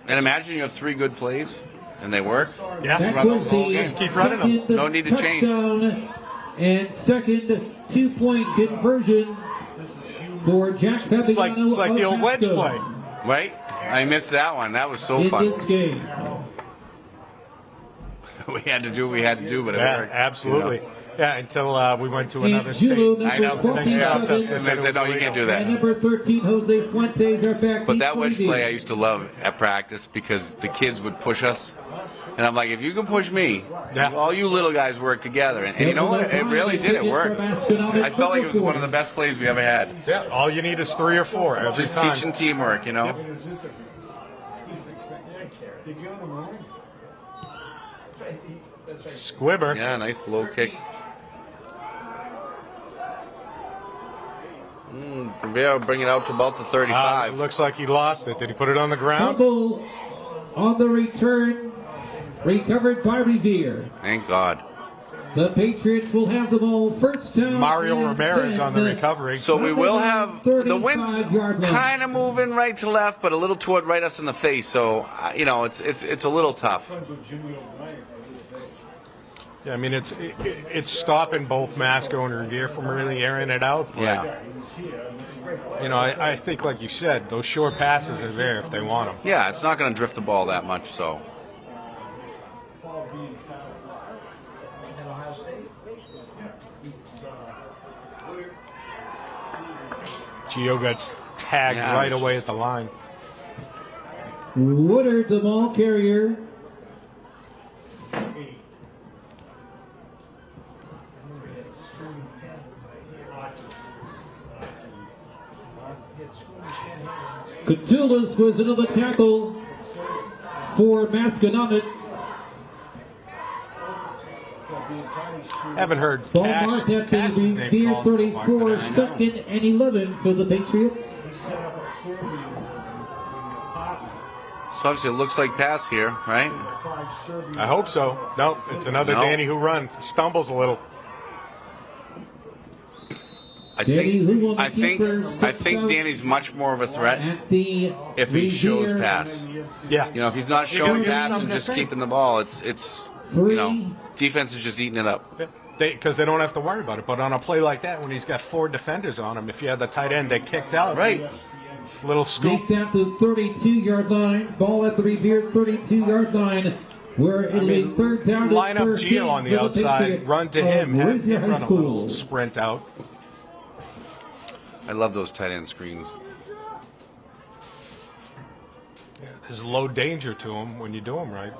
And imagine you have 3 good plays, and they work. Yeah, That Run was the whole the game. Just keep running them. second No need to change. touchdown and second 2-point conversion for Jack Fabiano. It's like the of old wedge Masco play. Right? I missed that one. That was so in fun. this game. We had to do what we had to do, but it Yeah, worked. absolutely. You know? Yeah, until we went to another And state. Julo, I know. number They stopped us 47, and And they said, no, you can't do and that. number 13, Jose Fuentes are back. But that wedge equally. play I used to love at practice because the kids would push us, And I'm like, if you can push me, Yeah. all you little guys work together. And you know what? It really did. It worked. I felt like it was one of the best plays we ever had. Yeah, all you need is 3 or 4 every Just time. teaching teamwork, you know? Did you on the morning? Squibber. Yeah, nice low kick. Revere bring it out to about the 35. Looks like he lost it. Did he put it on the ground? Fumble on the return, recovered by Revere. Thank God. The Patriots will have the ball first down. Mario and Ramirez 10. on the recovery. So we will have the winds 35-yard line. kind of moving right to left, but a little toward right us in the face. So you know, it's a little tough. Yeah, I mean, it's stopping both Masco and Revere from really airing it out. But, Yeah, you know, I think, like you said, those short passes are there if they want them. yeah. It's not going to drift the ball that much. So Gio gets tagged Yeah. right away at the line. Woodard, the ball carrier. Catullus was another tackle for Masconomet. Haven't heard Ball Cash, marked at Cash's the name Revere called so far 34, today. second and 11 for the Patriots. so obviously it looks like pass here, right? I hope so. No, it's another No. Danny who run. Stumbles a little. Danny, who will the keeper I think steps Danny's much more of a threat at the if he shows Revere pass. Yeah. You know, if he's not You're gonna showing get pass and something just to think. keeping the ball, it's you know, defense is just eating it up. Because they don't have to worry about it. But on a play like that, when he's got 4 defenders on him, if you had the tight end, they kicked out. Right. Little scoop. Sneaked out to 32-yard line. Ball at the Revere 32-yard line. Where it'll be third down. Line up 13 Gio on the for outside, Patriots run to of him, have Revere him run High a little School. sprint out. I love those tight end screens. There's low danger to him when you do them right.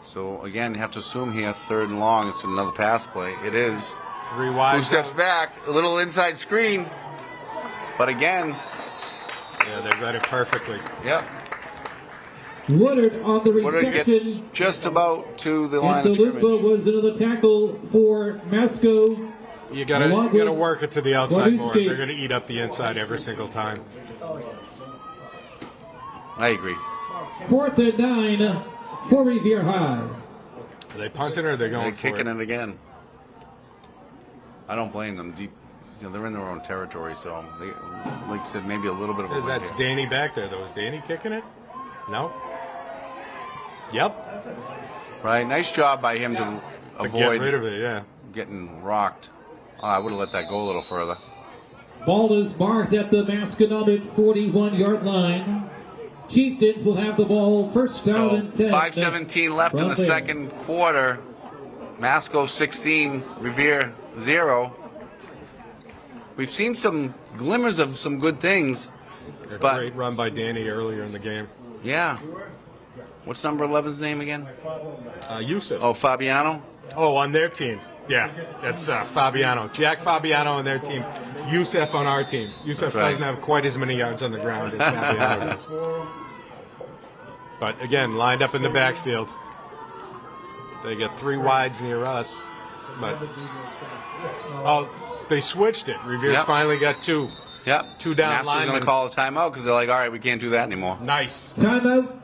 So again, you have to assume here, third and long. It's another pass play. It is. 3 wide. Who steps back? A little inside screen. But again, Yeah, they read it perfectly. yep. Woodard on the Woodard gets reception. just about to the And line of DeLuca scrimmage. was another tackle for Masco. You gotta work it to the outside more. They're gonna eat up the inside every single time. I agree. 4th and 9 for Revere High. Are they punting or are they going They're for kicking it? it again. I don't blame them. Deep, you know, they're in their own territory, so they, like I said, maybe a little bit of a. That's win here. Danny back there, though. Is Danny kicking it? No? Yep. Right, nice job by him to To avoid get rid of it, yeah. getting rocked. Oh, I would have let that go a little further. Ball is marked at the Masconomet 41-yard line. Chieftains will have the ball first down So and 10. 5:17 left in the Roughing. second quarter. Masco 16, Revere 0. We've seen some glimmers of some good things, A but great run by Danny earlier in the game. yeah. What's number 11's name again? Yusuf. Oh, Fabiano. Oh, on their team. Yeah, that's Fabiano. Jack Fabiano on their team. Yusuf on our team. Yusuf That's right. doesn't have quite as many yards on the ground as Fabiano does. But again, lined up in the backfield. They get 3 wides near us. But they switched it. Revere's Yep. finally got 2. Yep. 2 down Master's going linemen. to call a timeout because they're like, all right, we can't do that anymore. Nice. Timeout.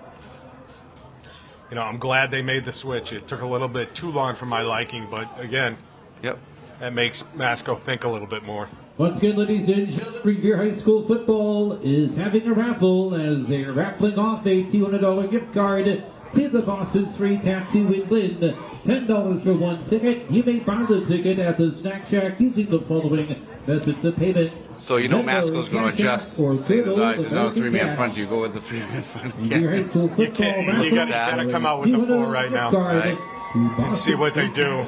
You know, I'm glad they made the switch. It took a little bit too long for my liking, but again, Yep. that makes Masco think a little bit more. Once again, ladies and gentlemen, Revere High School football is having a raffle as they're raffling off a $200 gift card to the Boston 3 Tattoo in Lynn. $10 for 1 ticket. You may buy the ticket at the Snack Shack using the following methods of payment. So you know Venmo, Masco's going to Cash App, adjust. or Say there's Zelle, there's no 3-man Cash. front. You go with the 3-man front. Revere High School football You raffle. gotta come out with the 4 right now. Right. And see what they do.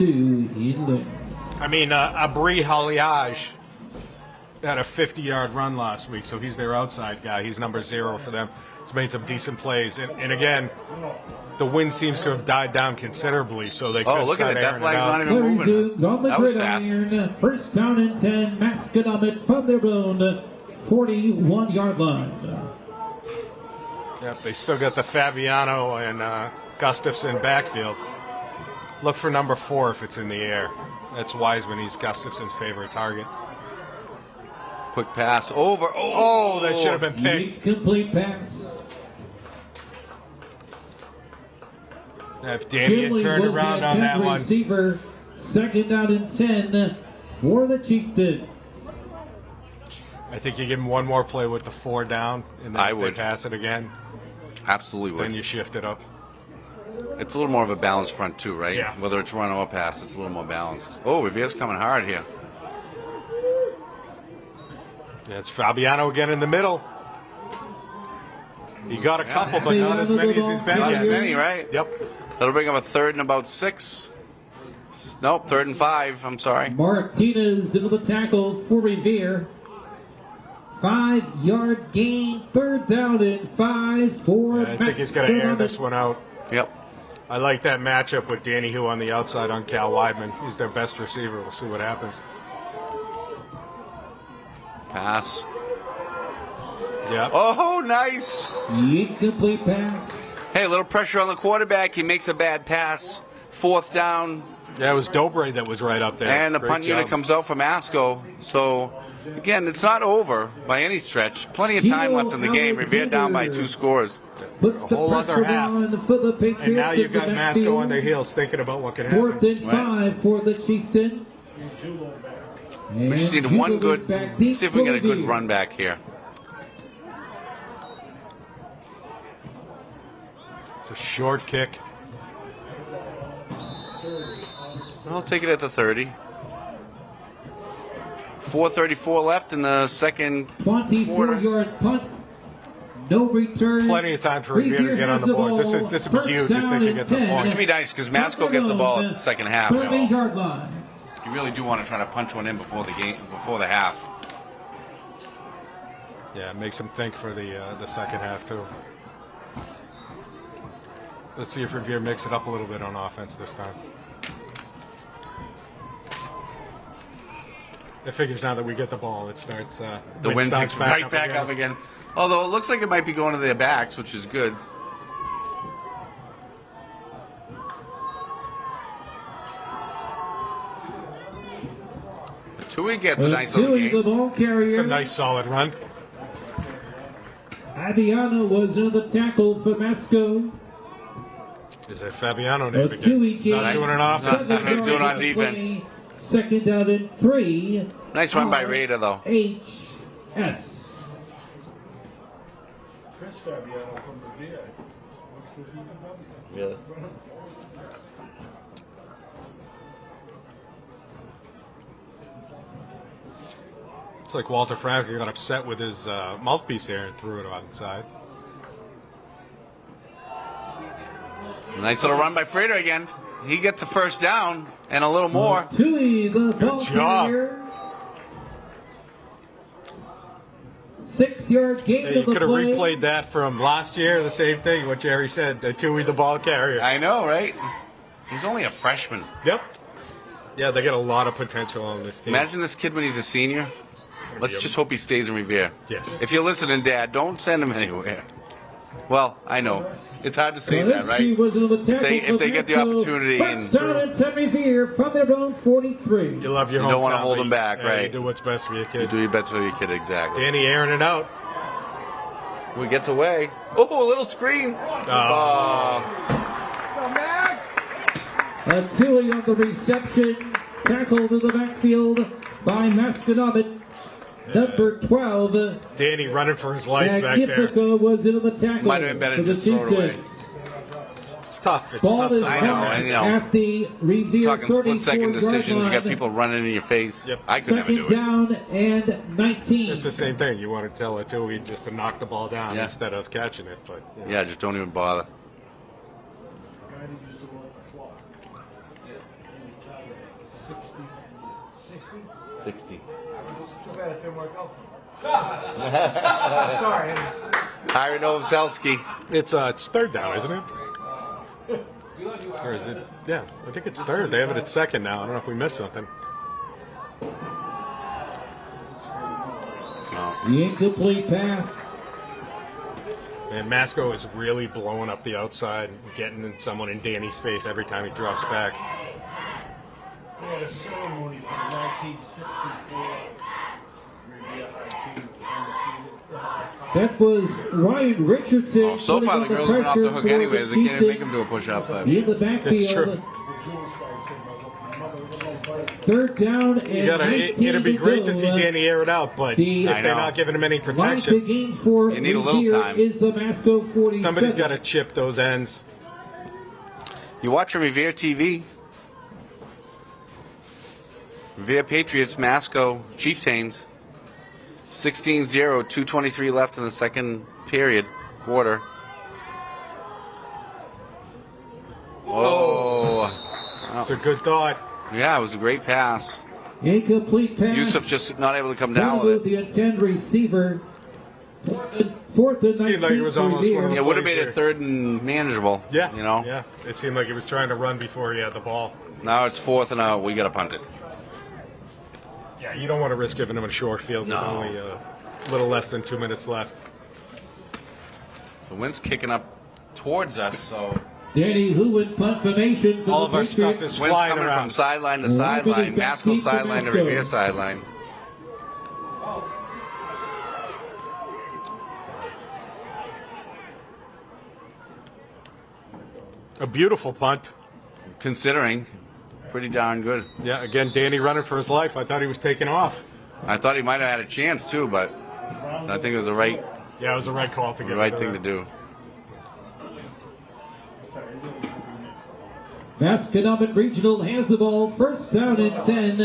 I mean, Abri Haliage had a 50-yard run last week, so he's their outside guy. He's number 0 for them. He's made some decent plays. And again, the wind seems to have died down considerably, so they could look at start it. That airing flag's out. not even moving. On the That was fast. gridiron, first down and 10, Masconomet from their own 41-yard line. Yep, they still got the Fabiano and Gustafson backfield. Look for number 4 if it's in the air. That's Wiseman. He's Gustafson's favorite target. Quick pass over. Oh, that should have been picked. Incomplete pass. If Damian Finley turned was around the on that attempt one. receiver, second down and 10 for the Chieftains. I think you give him one more play with the 4 down, and then I if would. they pass it again, Absolutely then would. you shift it up. It's a little more of a balanced front too, right? Yeah. Whether it's run or pass, it's a little more balanced. Oh, Revere's coming hard here. That's Fabiano again in the middle. He got a couple, but not as many as he's been Not yet. as many, right? Yep. That'll bring up a 3rd and about 6. Nope, 3rd and 5. I'm sorry. Martinez into the tackle for Revere. 5-yard gain, 3rd down and 5 for I think he's going to air this one out. Yep. I like that matchup with Danny Hu on the outside on Cal Weidman. He's their best receiver. We'll see what happens. Pass. Yeah. Oh, nice. Incomplete pass. Hey, a little pressure on the quarterback. He makes a bad pass. 4th down. Yeah, it was Dobre that was right up there. And the Great punt unit job. comes out from Masco. So, again, it's not over by any stretch. Plenty of time left in the game. Revere down by 2 scores. Put A whole other pressure half. on for the Patriots And now you've in the got backfield. Masco on their heels thinking about what could happen. 4th and Right. 5 for the Chieftains. We just need one good. See if we can get a good run back here. It's a short kick. I'll take it at the 30. 4:34 left in the second quarter. 24-yard punt. No return. Plenty of time for Revere to get on the board. This would be huge if they could get some This points. would be nice because Masco gets the ball at the second half. So 30-yard line. you really do want to try to punch one in before the game, before the half. Yeah, it makes them think for the second half too. Let's see if Revere makes it up a little bit on offense this time. It figures now that we get the ball, it starts. The wind starts picks right back up again. Although it looks like it might be going to their backs, which is good. Tui gets a nice little Tui, the game. ball carrier. It's a nice solid run. Fabiano was in the tackle for Masco. Is that Fabiano name A again? Tui He's not game. doing an offense. Not what he's doing on defense. Second down and 3. Nice run by Raider, though. RHS. Chris Fabiano from Revere. Looks for BW. Really? It's like Walter Frank got upset with his mouthpiece there and threw it on the side. Nice little run by Frater again. He gets a first down and a little more. Tui, the ball job. carrier. 6-yard gain Yeah, of you the could have play. replayed that from last year, the same thing, what Jerry said, Tui the ball carrier. I know, right? He's only a freshman. Yep. Yeah, they got a lot of potential on this team. Imagine this kid when he's a senior. Let's just hope he stays in Revere. Yes. If you're listening, Dad, don't send him anywhere. Well, I know. It's hard to say that, right? Was in the tackle If they for get the Masco. opportunity First and down and 10 Revere from their own 43. You love your You don't wanna hometown, hold but them back, yeah, right. You do what's best for your you kid. do your best for your kid, exactly. Danny airing it out. Who gets away? Oh, a little screen. Oh. Tui on the reception. Tackled in the backfield by Masconomet. Number 12. Danny running for his life back there. Magnifico was in the tackle. Might have been better for the just throw it away. Chieftains. It's tough. It's Ball tough. is to I know, back I know. at the Revere Talking split-second 34-yard decisions. You got line. people running in your face. Yep. I could never Second do it. down and 19. It's the same thing. You want to tell Tui just to knock the ball down Yeah. instead of catching it. But you know. Yeah, just don't even bother. Guy that used to run the clock. He retired at 60. 60? 60. Too bad it didn't work out for me. Sorry. Ira Novoselsky. It's third down, isn't it? Or is it? Yeah, I think it's third. They have it at second now. I don't know if we missed something. The incomplete pass. And Masco is really blowing up the outside, getting someone in Danny's face every time he drops back. We had a ceremony from 1964. Revere High team was undefeated. That was Ryan Richardson. Oh, so far the putting on girls have been off the pressure hook for anyways. They can't even make him Chieftains do a push-up. But in the backfield. It's true. The Jewish guy said, my mother was no better. Third down and It'd be great to see go. Danny air it out, but The- if I they're know. not giving him any Line to protection, gain for You need a little Revere time. is the Masco 47. somebody's got to chip those ends. you watching Revere TV? Revere Patriots, Masco, Chieftains. 16-0, 2:23 left in the second quarter. Oh. It's a good thought. Yeah, it was a great pass. Incomplete pass. Yusuf just not able to come down Down with with it. the intended receiver. Fourth and Seemed like it was 19 almost Revere. one of Yeah, those- it would have made it third and manageable. Yeah, You know? yeah. It seemed like he was trying to run before he had the ball. Now it's fourth and out. We got to punt it. Yeah, you don't want to risk giving him a short field with No. only a little less than 2 minutes left. The wind's kicking up towards us, so Danny Hooven punt formation for All the of our stuff Patriots. is wind's flying coming around. from sideline to Revere sideline. back Masco deep to sideline to Masco. Revere sideline. A beautiful punt. Considering, pretty darn good. Yeah, again, Danny running for his life. I thought he was taking off. I thought he might have had a chance too, but I think it was the right Yeah, it was the right call to get thing to do. Masconomet Regional has the ball. First down and 10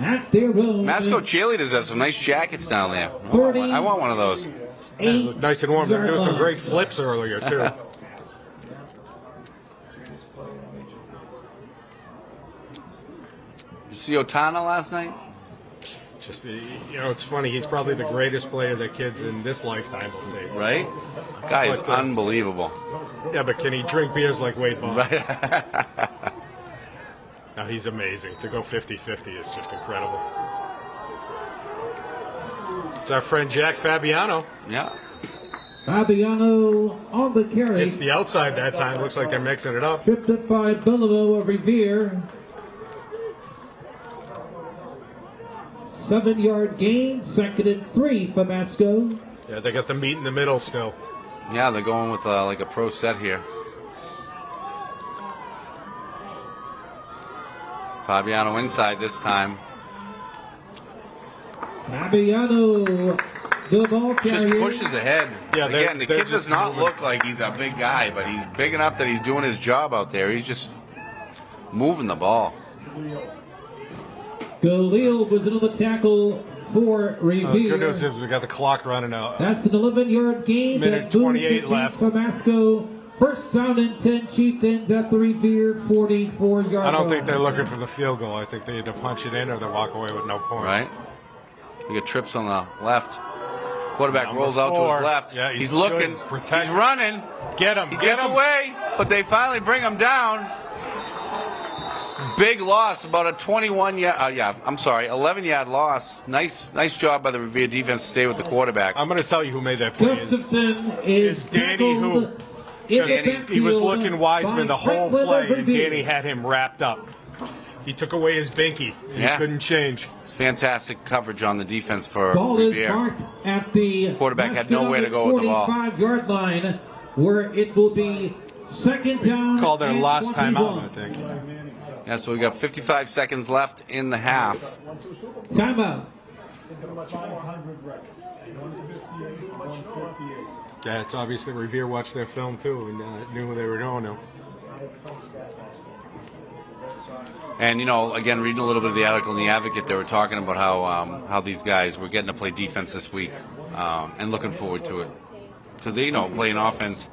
at their own. Masco cheerleaders have some nice jackets down there. I want one of those. Eight Nice and warm. They're doing some yard great flips earlier, too. Did you see Otana last night? Just, it's funny. He's probably the greatest player that kids in this lifetime will see. Right? Guy is But, unbelievable. Yeah, but can he drink beers like Wade Ball? Right? No, he's amazing. To go 50-50 is just incredible. It's our friend Jack Fabiano. Yeah. Fabiano on the carry. It's the outside that time. Looks like they're mixing it up. Tripped up by Billamo of Revere. 7-yard gain. Second and 3 for Masco. Yeah, they got the meat in the middle still. Yeah, they're going with like a pro set here. Fabiano inside this time. Fabiano, the ball Just carrier. pushes ahead. Yeah, Again, the they're kid does just not moving. look like he's a big guy, but he's big enough that he's doing his job out there. He's just moving the ball. Galil was another tackle for Revere. Good news is we got the clock running out. That's an 11-yard gain. Minute That moves 28 the left. For Masco. First down and 10. Chieftains at the Revere 44-yard I don't think line. they're looking for the field goal. I think they either punch it in or they walk away with no points. Right? You get trips on the left. Quarterback Number rolls out to 4. his left. Yeah, he's he's looking. good. He's protect- He's running. Get him. He Get gets him. away, but they finally bring him down. Big loss, about a 11-yard loss. Nice job by the Revere defense to stay with the quarterback. I'm going to tell you who made that play. Gustafson is Is Danny who- tackled in the Danny- He was backfield looking Wiseman the by whole Franklin play, of and Revere. Danny had him wrapped up. He took away his binky, and Yeah. he couldn't change. It's fantastic coverage on the defense for Ball is Revere. marked at the Quarterback had nowhere to go with the ball. 45-yard line, where it will be second down. Called their and last 21. timeout, I think. Yeah, so we got 55 seconds left in the half. Timeout. 500 record. 158, 158. Yeah, it's obviously Revere watched their film too and knew what they were doing to. And again, reading a little bit of the article in the Advocate, they were talking about how these guys were getting to play defense this week, and looking forward to it because they playing offense.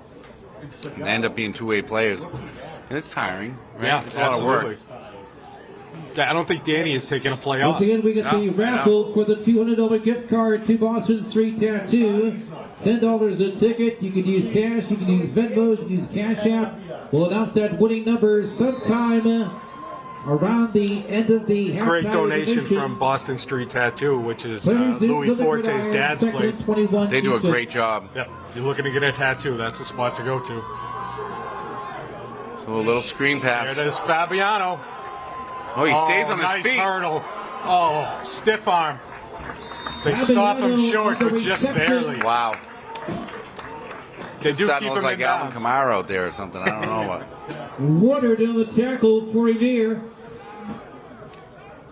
And they end up being two-way players, and it's tiring. Right? Yeah, it's a lot of work. absolutely. I don't think Danny is taking a play off. Once again, we get the raffle for the $200 gift card to Boston Street Tattoo. $10 a ticket. You can use cash, you can use Venmo, you can use Cash App. We'll announce that winning number sometime around the end of the halftime. Great donation intermission. from Boston Street Tattoo, which is Players in Louis the liquid Forte's iron, dad's second, place. 21 They do a Houston. great job. Yep. If you're looking to get a tattoo, that's the spot to go to. Oh, a little screen There pass. it is, Fabiano. Oh, he stays on his nice feet. hurdle. Oh, stiff arm. They stop him Fabiano short, on the but just reception. barely. Wow. They It's do starting keep to him look in like Alvin bounds. Kamara out there or something. I don't know what. Woodard on the tackle for Revere.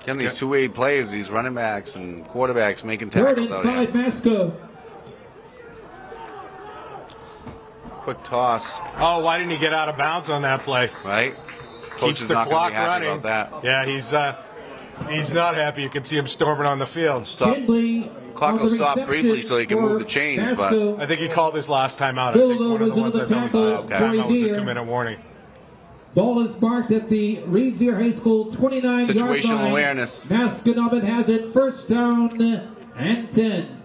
Again, these two-way players, these running backs and quarterbacks making Third tackles and out 5, here. Masco. Quick toss, Oh, why didn't he get out of bounds on that play? right? Coach Keeps is the not going to clock be happy running. about that. Yeah, he's not happy. You can see him storming on the field. Stop. Finley Clock on will the stop reception briefly so he can for move the chains, but- Masco. I think he called his last time out. I Bill think one of the was ones I another thought was tackle Okay. timeout was a Revere. 2-minute warning. Ball is marked at the Revere High School 29-yard Situational line. awareness. Masconomet has it, first down and 10.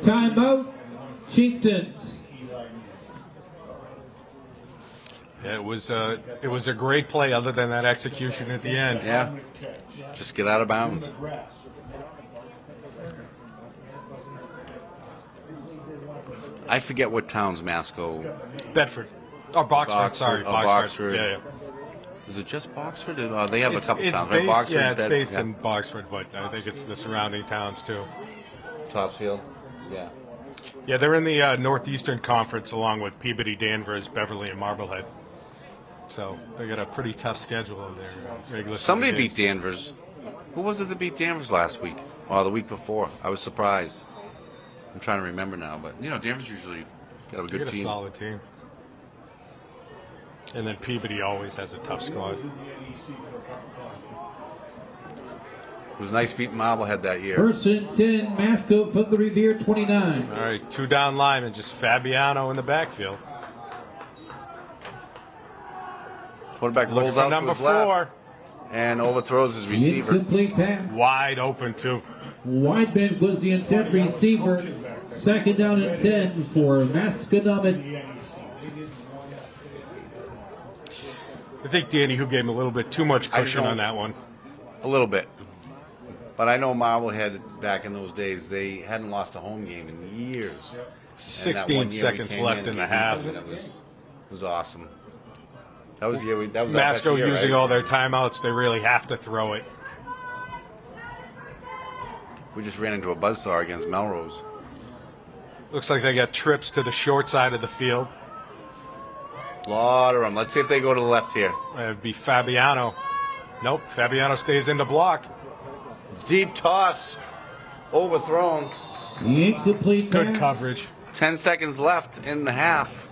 Timeout, Chieftains. Yeah, it was a great play other than that execution at the end. Yeah. Just get out of bounds. I forget what town's Masco. Bedford. Oh, Boxford, sorry. Oh, Boxford. Yeah, yeah. Is it just Boxford? They have a couple It's towns, right? based, Boxford, yeah, it's Bed- based in Boxford, but I think it's the surrounding towns too. Topsfield. Yeah. Yeah, they're in the Northeastern Conference along with Peabody, Danvers, Beverly, and Marblehead. So they got a pretty tough schedule of their regular season Somebody beat games. Danvers. Who was it that beat Danvers last week? Or the week before? I was surprised. I'm trying to remember now, but Danvers usually got a They good got a team. solid team. And then Peabody always has a tough squad. It was nice beating Marblehead that year. First and 10, Masco from the Revere 29. All right, 2 down linemen, just Fabiano in the backfield. Quarterback Looking rolls for out to number his left 4. and overthrows his receiver. Incomplete pass. Wide open, too. Weidman was the intent receiver. Second down and 10 for Masconomet. I think Danny Who gave him a little bit too much cushion don't- on that one. A little bit. But I know Marblehead back in those days, they hadn't lost a home game in years. And that 16 one year we seconds came left in we the beat half. them, and it was awesome. That was the year that was our best Masco year, using right? all their timeouts, they really have to throw it. We just ran into a buzzsaw against Melrose. Looks like they got trips to the short side of the field. Lot of them. Let's see if they go to the left here. It'd be Fabiano. Nope, Fabiano stays in the block. Deep toss. Overthrown. Incomplete Good pass. coverage. 10 seconds left in the half.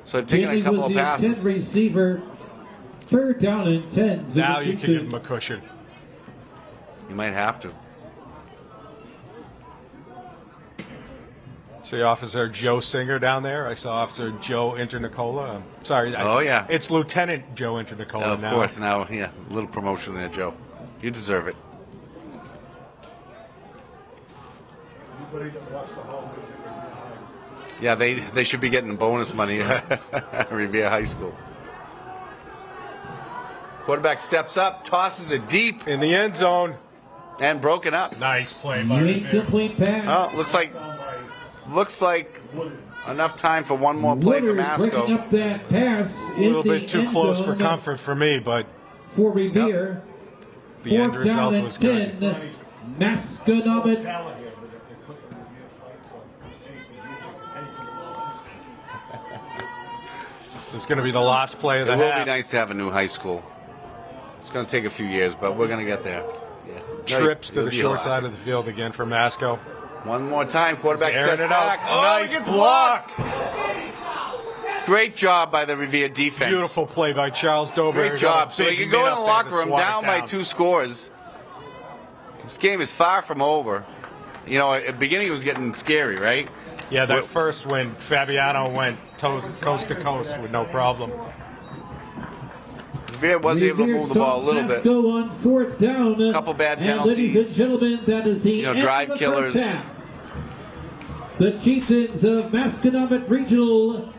So they've taken Finley a couple was of the intent passes. receiver. Third down and 10. Now you can give him a cushion. You might have to. See Officer Joe Singer down there. I saw Officer Joe Internicola. Sorry. Oh, yeah. It's Lieutenant Joe Internicola Of now. course, now, yeah, a little promotion there, Joe. You deserve it. Anybody that watched the whole visit Revere High. Yeah, they should be getting bonus money at Revere High School. Quarterback steps up, tosses it deep, In the end zone. and broken up. Nice play by Revere. Incomplete pass. Oh, looks like enough time for one more play for Woodard breaking Masco. up that pass A little bit too close for comfort for me, but for Revere. the end Fourth down result and was good. 10. Masconomet. Callahan, that they put the Revere fights on anything. This is going to be the last play of It the will half. be nice to have a new high school. It's going to take a few years, but we're going to get there. Yeah. Trips to It'll the be a short lot. side of the field again for Masco. One more time, quarterback Airing steps it out. back. Oh, Nice he gets block. blocked. Great job by the Revere defense. Beautiful play by Charles Dober. Great job. So you can go in the locker room down by 2 scores. This game is far from over. You know, at the beginning it was getting scary, right? Yeah, that first when Fabiano went coast to coast with no problem. Revere was able to move the ball a little bit. Go on fourth down. Couple bad And ladies penalties. and gentlemen, that is the You know, end drive of the killers. first half. The Chieftains of Masconomet Regional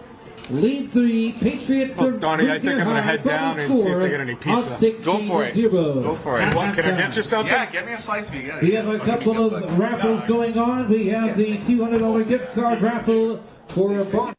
lead the Patriots Look, of Donnie, I think Revere I'm gonna High head down by and see if score they get any pizza. of 16-0. Go for it. Go for it. At What, can I halftime. get you something? Yeah, get me a slice if you got it. We have a couple of raffles going on. We have the $200 gift card raffle for a bond.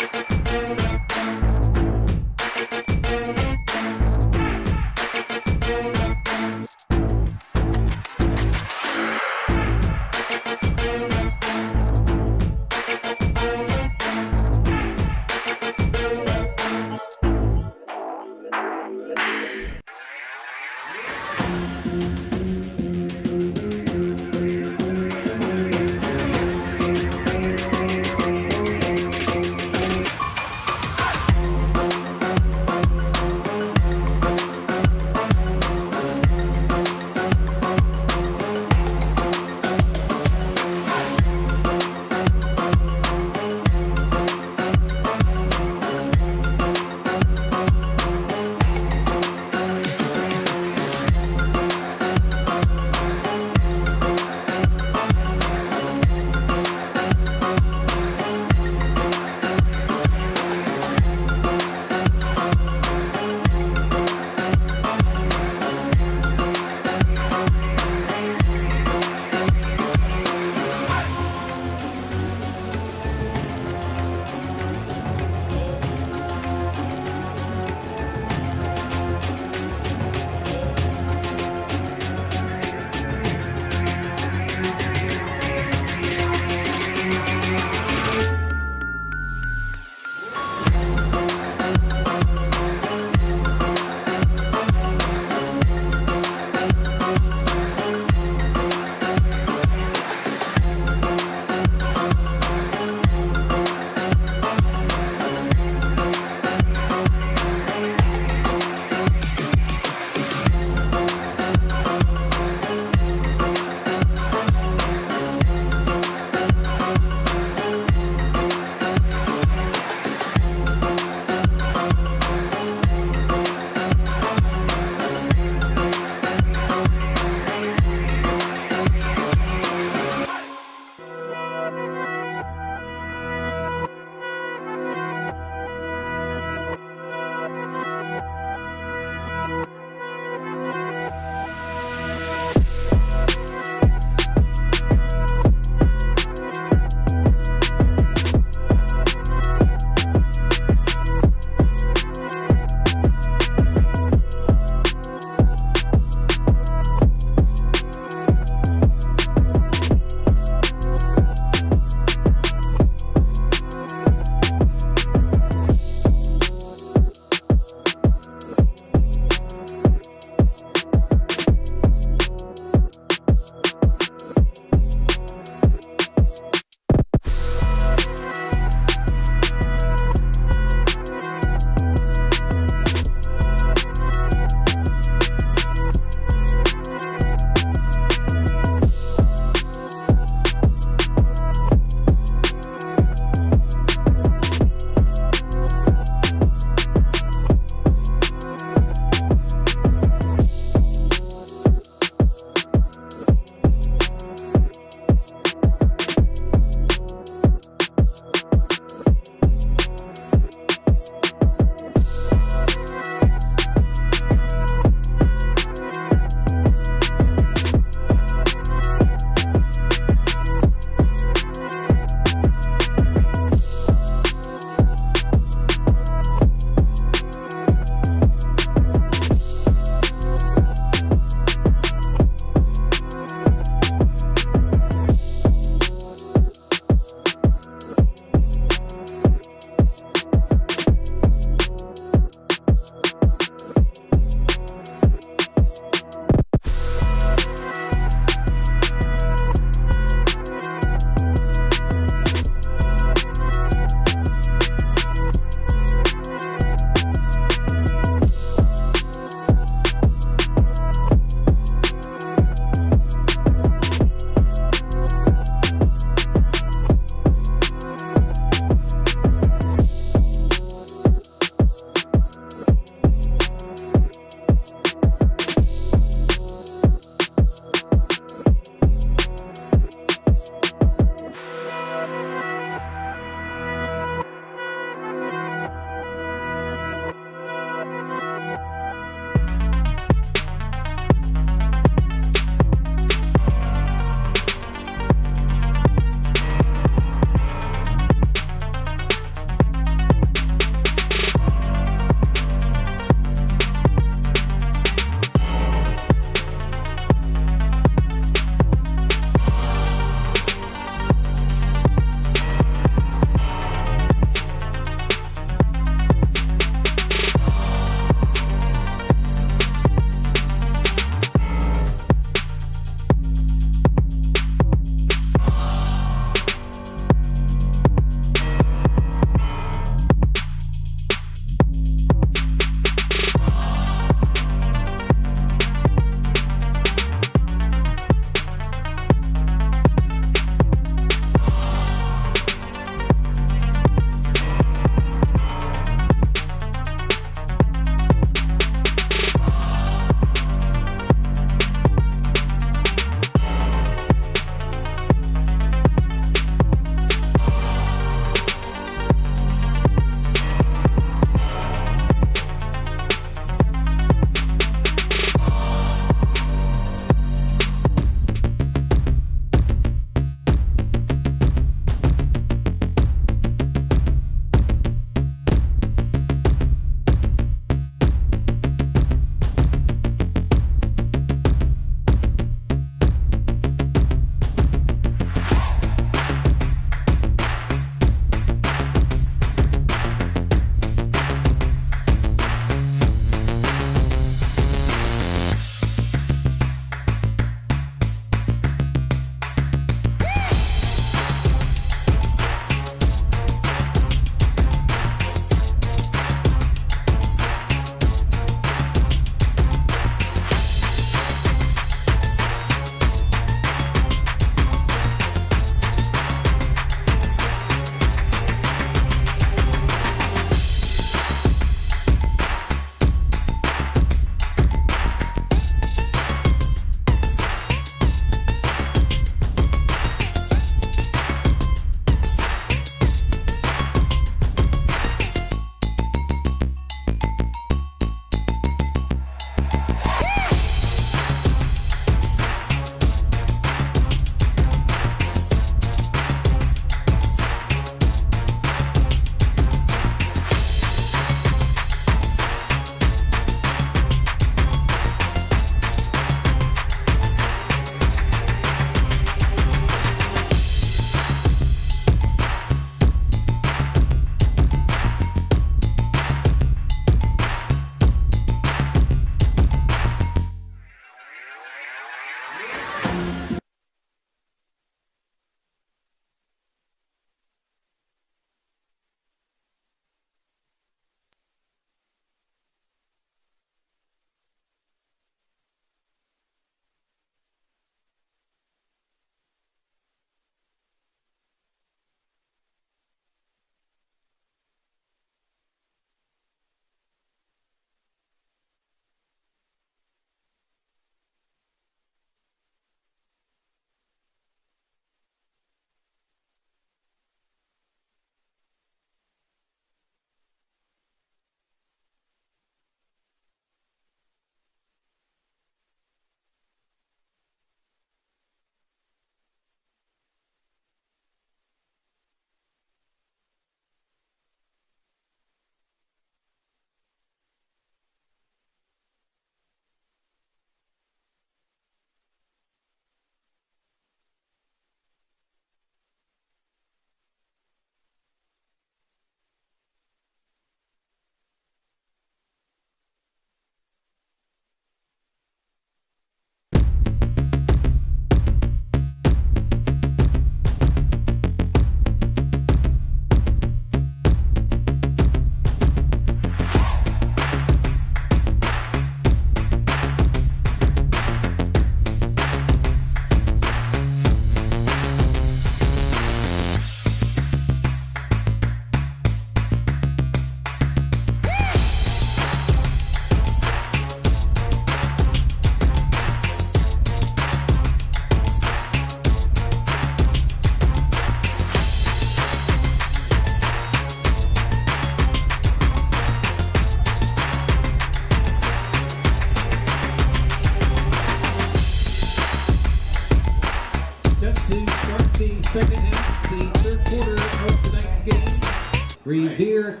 Revere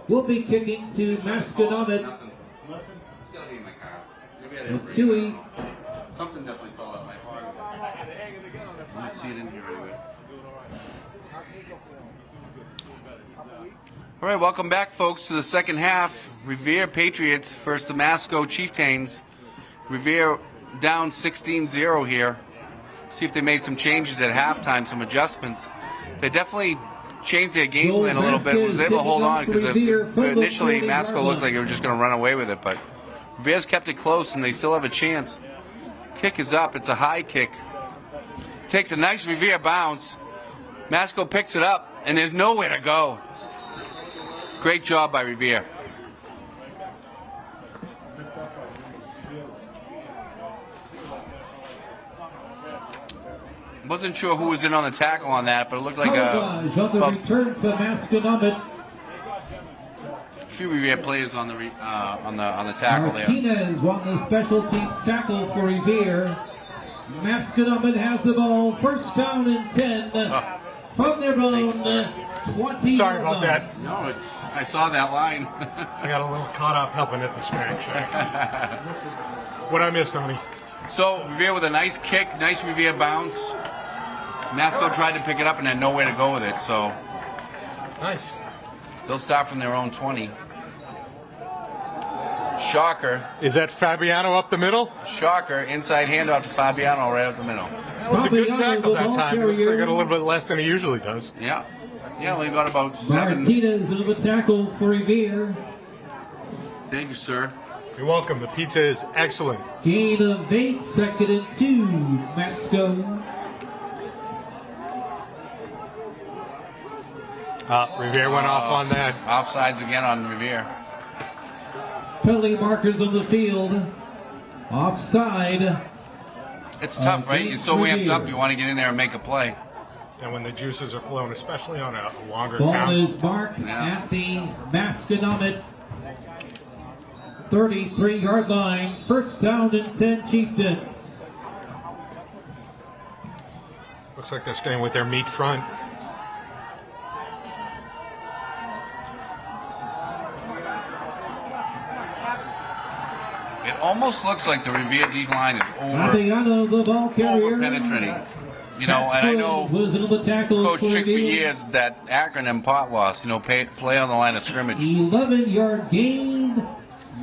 will be kicking to Masconomet. Nothing. It's gotta be in my car. Maybe I And didn't bring it. Chewy. Something definitely fell out of my pocket. I don't see it in here anyway. All right, welcome back, folks, to the second half. Revere Patriots versus the Masco Chieftains. Revere down 16-0 here. See if they made some changes at halftime, some adjustments. They definitely changed their game plan a little bit. Was able to hold on because initially Masco looked like they were just going to run away with it, but Revere's kept it close and they still have a chance. Kick is up. It's a high kick. Takes a nice Revere bounce. Masco picks it up and there's nowhere to go. Great job by Revere. Wasn't sure who was in on the tackle on that, but it looked like On the return for Masconomet. a few Revere players on the tackle there. Martinez won the special teams tackle for Revere. Masconomet has the ball. First down and 10 from their own 20. Sorry about that. No, I saw that line. I got a little caught up helping at the snack shack. What I missed, honey? So Revere with a nice kick, nice Revere bounce. Masco tried to pick it up and had nowhere to go with it, so Nice. they'll start from their own 20. Shocker. Is that Fabiano up the middle? Shocker. Inside handoff to Fabiano right up the middle. That was a good tackle that time. It looks like it got a little bit less than he usually does. Yeah. Yeah, we got about 7. Martinez with a tackle for Revere. Thank you, sir. You're welcome. The pizza is excellent. Gain of 8, second and 2. Masco. Revere went off on that. Offsides again on Revere. Penalty markers on the field. Offside. It's tough, right? You're so amped up, you want to get in there and make a play. And when the juices are flowing, especially on a longer Ball count. is marked at the Masconomet 33-yard line. First down and 10 Chieftains. Looks like they're staying with their meat front. It almost looks like the Revere D line is Fabiano, the ball carrier. penetrating. You know, and I know Coach Chick for years that acronym pot loss. You know, play on the line of scrimmage. 11-yard gain.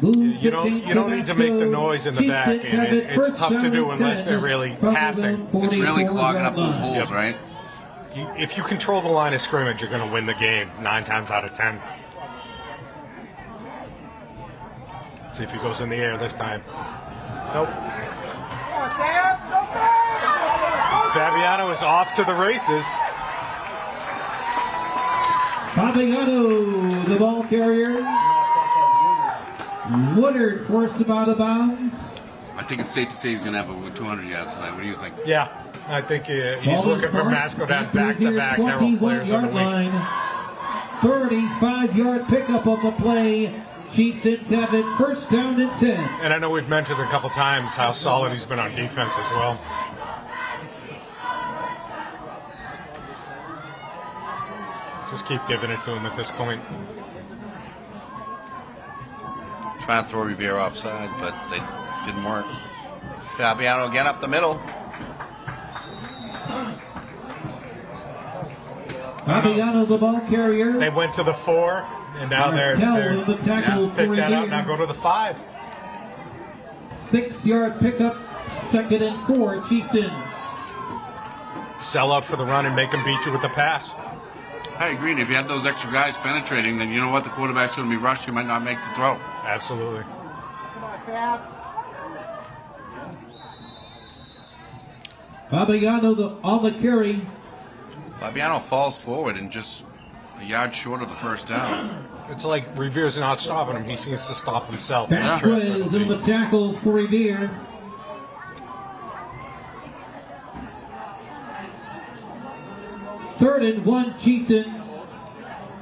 You don't need to make the noise in the back, and it's tough to do unless they're really passing. It's really clogging up those holes, right? If you control the line of scrimmage, you're going to win the game 9 times out of 10. Let's see if he goes in the air this time. Nope. Fabiano is off to the races. Fabiano, the ball carrier. Woodard forced him out of bounds. I think it's safe to say he's going to have over 200 yards tonight. What do you think? Yeah, I think he's Ball looking is for marked Masco to have at the back-to-back Herald players of the 21-yard week. line. 35-yard pickup of the play. Chieftains have it first down and 10. And I know we've mentioned a couple times how solid he's been on defense as well. Just keep giving it to him at this point. Trying to throw Revere offside, but they didn't work. Fabiano again up the middle. Fabiano, the ball carrier. They went to the 4, and now they're with the tackle for pick that up. Revere. Now go to the 5. 6-yard pickup, second and 4, Chieftains. Sell out for the run and make them beat you with the pass. I agree. And if you have those extra guys penetrating, then you know what? The quarterback's going to be rushed. You might not make the throw. Absolutely. Fabiano on the carry. Fabiano falls forward and just a yard short of the first down. It's like Revere's not stopping him. He seems to stop himself. Vasquez in the tackle for Revere. Third and 1, Chieftains.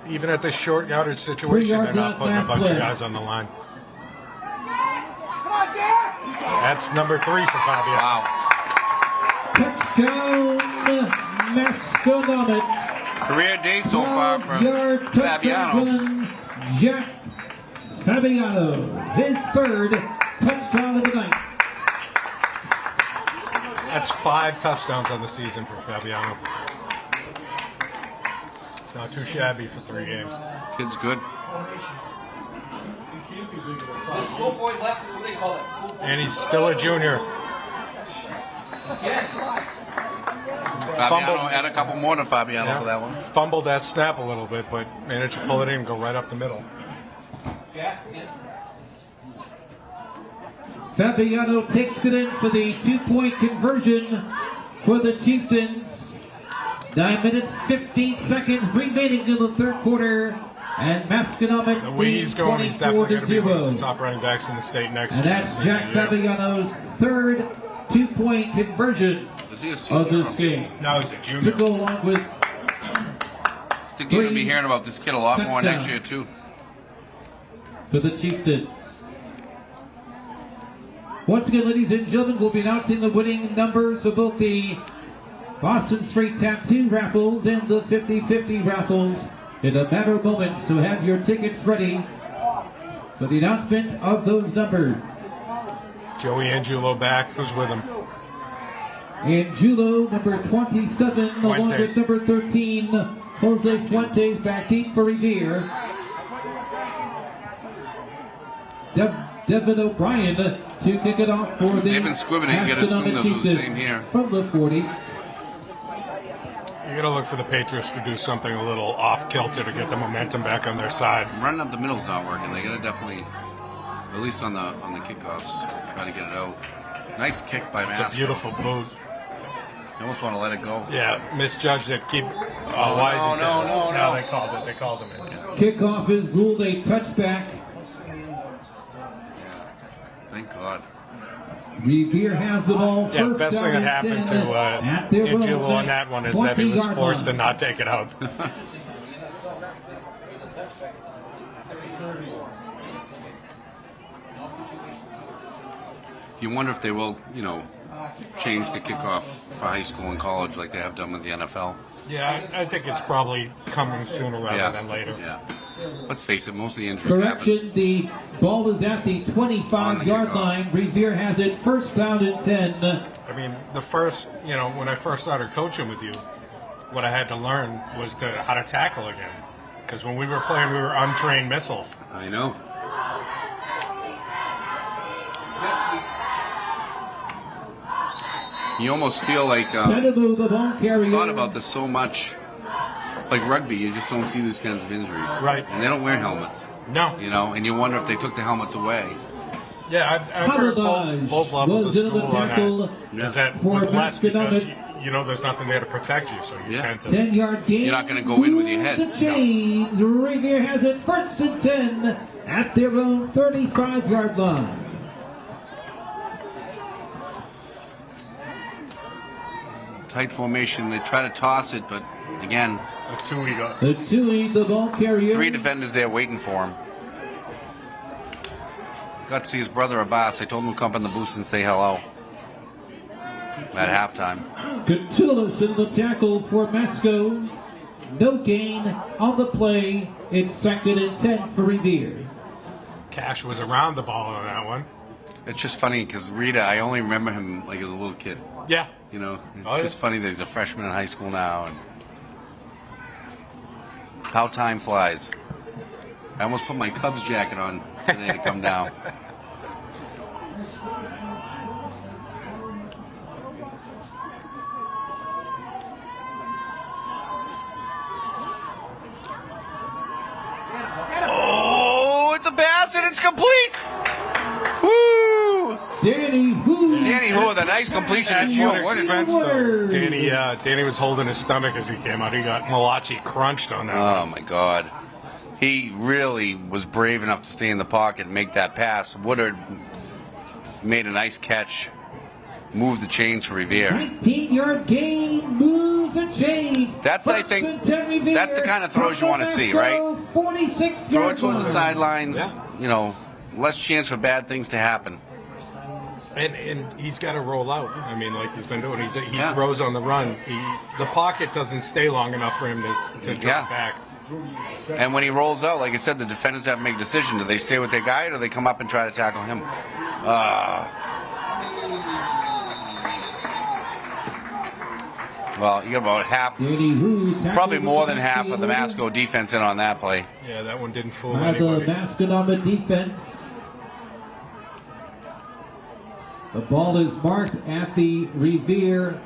Even at this short yardage situation, they're not putting a bunch of guys on the line. That's number 3 for Fabiano. Wow. Touchdown, Masconomet. Career day so far for 12-yard Fabiano. touchdown, Jack Fabiano, his third touchdown of the night. That's 5 touchdowns on the season for Fabiano. Not too shabby for 3 games. Kid's good. Schoolboy left, what do they call it? Schoolboy. And he's still a junior. Fabiano had a couple more to Fabiano for that one. Fumbled that snap a little bit, but managed to pull it in and go right up the middle. Fabiano takes it in for the 2-point conversion for the Chieftains. 9 minutes, 15 seconds remaining in the third quarter. And Masconomet The way he's leads going, he's definitely going to be one 24-0. of the top running backs in the state next And year. that's Jack Fabiano's third 2-point conversion Is he a of senior? this game. Now he's a To junior. go along with I think you're going to be hearing about this kid a lot more next year, too. for the Chieftains. Once again, ladies and gentlemen, we'll be announcing the winning numbers for both the Boston Street Tattoo raffles and the 50-50 raffles in a matter of moments. So have your tickets ready for the announcement of those numbers. Joey Angulo back. Who's with him? Angulo, number 27, along with Fuentes. number 13, Jose Fuentes, back deep for Revere. Devin O'Brien to kick it off for the They've been squibbing it. You gotta assume they'll do the Chieftains same here. from the 40. You got to look for the Patriots to do something a little off kilter to get the momentum back on their side. Running up the middle's not working. They got to definitely, at least on the kickoffs, try to get it out. Nice kick by It's Masco. a beautiful boot. You almost want to let it go. Yeah, misjudged it. Keep. Oh, why is he no, dead? no, no. They called it. They called him in. Kickoff is ruled a touchback. Thank God. Revere has the ball. Yeah, first best down thing that and happened 10 to at their own Angulo on that one is that he was 20-yard forced to line. not take it out. You wonder if they will, change the kickoff for high school and college like they have done with the NFL. Yeah, I think it's probably coming sooner rather than later. Yeah. Let's face it, most of the injuries happen. Correction, the ball is at the On the 25-yard kickoff. line. Revere has it first down and 10. I mean, the first, when I first started coaching with you, what I had to learn was how to tackle again. Because when we were playing, we were untrained missiles. I know. You almost feel like Benadu, the ball carrier. thought about this so much. Like rugby, you just don't see these kinds of injuries. Right. And they don't wear helmets. No. And you wonder if they took the helmets away. Yeah, I've heard Haladaj both levels of was into the school on tackle that. Is that for with less because Masconomet. there's nothing there to protect you, so you Yeah. tend to. 10-yard gain. You're not gonna go in with your head. Moves the chains. Revere has it first and 10 at their own 35-yard line. Tight formation. They try to toss it, but again, The two we got. The Tui, the ball carrier. 3 defenders there waiting for him. Got to see his brother Abbas. I told him to come up in the booth and say hello at halftime. Catulus in the tackle for Masco. No gain on the play. It's second and 10 for Revere. Cash was around the ball on that one. It's just funny because Rita, I only remember him like as a little kid. Yeah. It's Oh, yeah. just funny that he's a freshman in high school now, and how time flies. I almost put my Cubs jacket on today to come down. Oh, it's a pass and it's complete. Woo! Danny Hu. Danny Ho with a nice completion at At Gio. what What did- expense, though? Danny was holding his stomach as he came out. He got Malachi crunched on that. Oh my God. He really was brave enough to stay in the pocket and make that pass. Woodard made a nice catch, moved the chains for Revere. 19-yard gain. Moves the chains. That's, I First think, and 10 Revere. that's the kind of throws you want to see, right? 46 Throw it towards the sidelines, less chance for bad things to happen. And he's got to roll out. I mean, like he's been doing. He throws on the run. The pocket doesn't stay long enough for him to drop back. And when he rolls out, like I said, the defenders have to make a decision. Do they stay with their guy or do they come up and try to tackle him? Well, you got about half, probably more than half of the Masco defense in on that play. Yeah, that one didn't fool By the anybody. Masconomet defense. The ball is marked at the Revere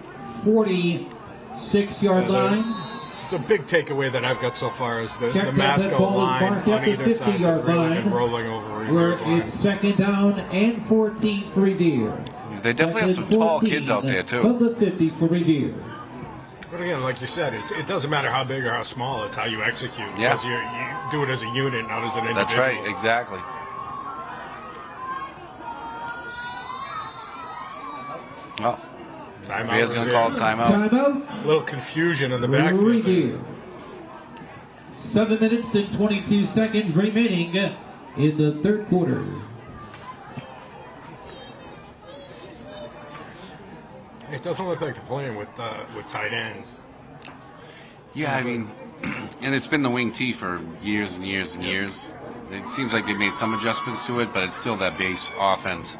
46-yard line. The big takeaway that I've got so far is the Check that Masco ball is line marked on at the either side 50-yard have really line, been rolling over where Revere's line. it's second down and 14 for Revere. They definitely have some tall kids out there, too. From the 50 for Revere. But again, like you said, it doesn't matter how big or how small, it's how you execute. Yeah. Because you do it as a unit, not as an individual. That's right, exactly. Well, Revere's going to call a timeout. Timeout. A little confusion in the backfield. Revere. 7 minutes and 22 seconds remaining in the third quarter. It doesn't look like they're playing with tight ends. Yeah, I mean, and it's been the wing T for years and years and years. It seems like they've made some adjustments to it, but it's still that base offense.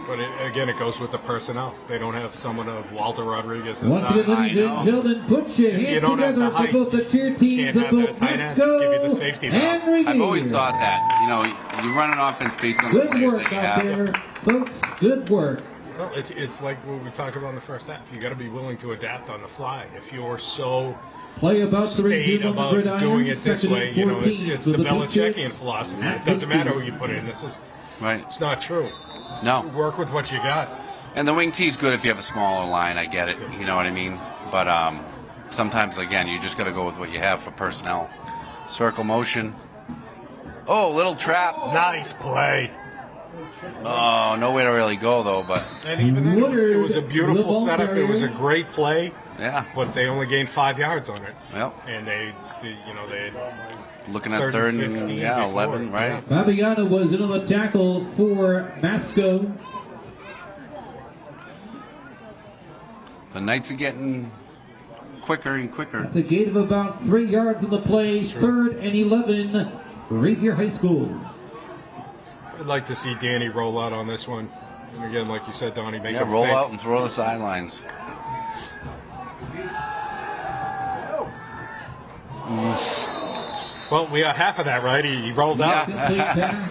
But again, it goes with the personnel. They don't have someone of Walter Rodriguez's Once again, size. ladies and gentlemen, put your you hands don't have together the height, for both the cheer teams can't of have that both tight end Masco give you the safety valve. and Revere. I've always thought that, you run an offense based on the Good players work that you out have. there, folks. Good work. Well, it's like what we talked about in the first half. You got to be willing to adapt on the fly. If you're so Play about to stayed resume on the about gridiron. doing it this Second way, and you know, 14 it's for the Belichickian Patriots. philosophy. It doesn't matter who you put in. Right. It's not true. No. Work with what you got. And the wing T's good if you have a smaller line. I get it. You know what I mean? But sometimes, again, you just got to go with what you have for personnel. Circle motion. Oh, little trap. Nice play. Oh, nowhere to really go, though. But And even then, it was a Woodard, beautiful the ball setup. It was a carrier. great play, yeah, but they only gained 5 yards on it. well, And they had looking at Third third and and 15 yeah, before. 11, right? Fabiano was in on the tackle for Masco. The Knights are getting quicker and quicker. It's a gain of about 3 yards on the play. That's true. Third and 11, Revere High School. I'd like to see Danny roll out on this one. And again, like you said, Donnie, make Yeah, him roll think. out and throw the sidelines. Well, we got half of that right. He rolled out. Complete pass.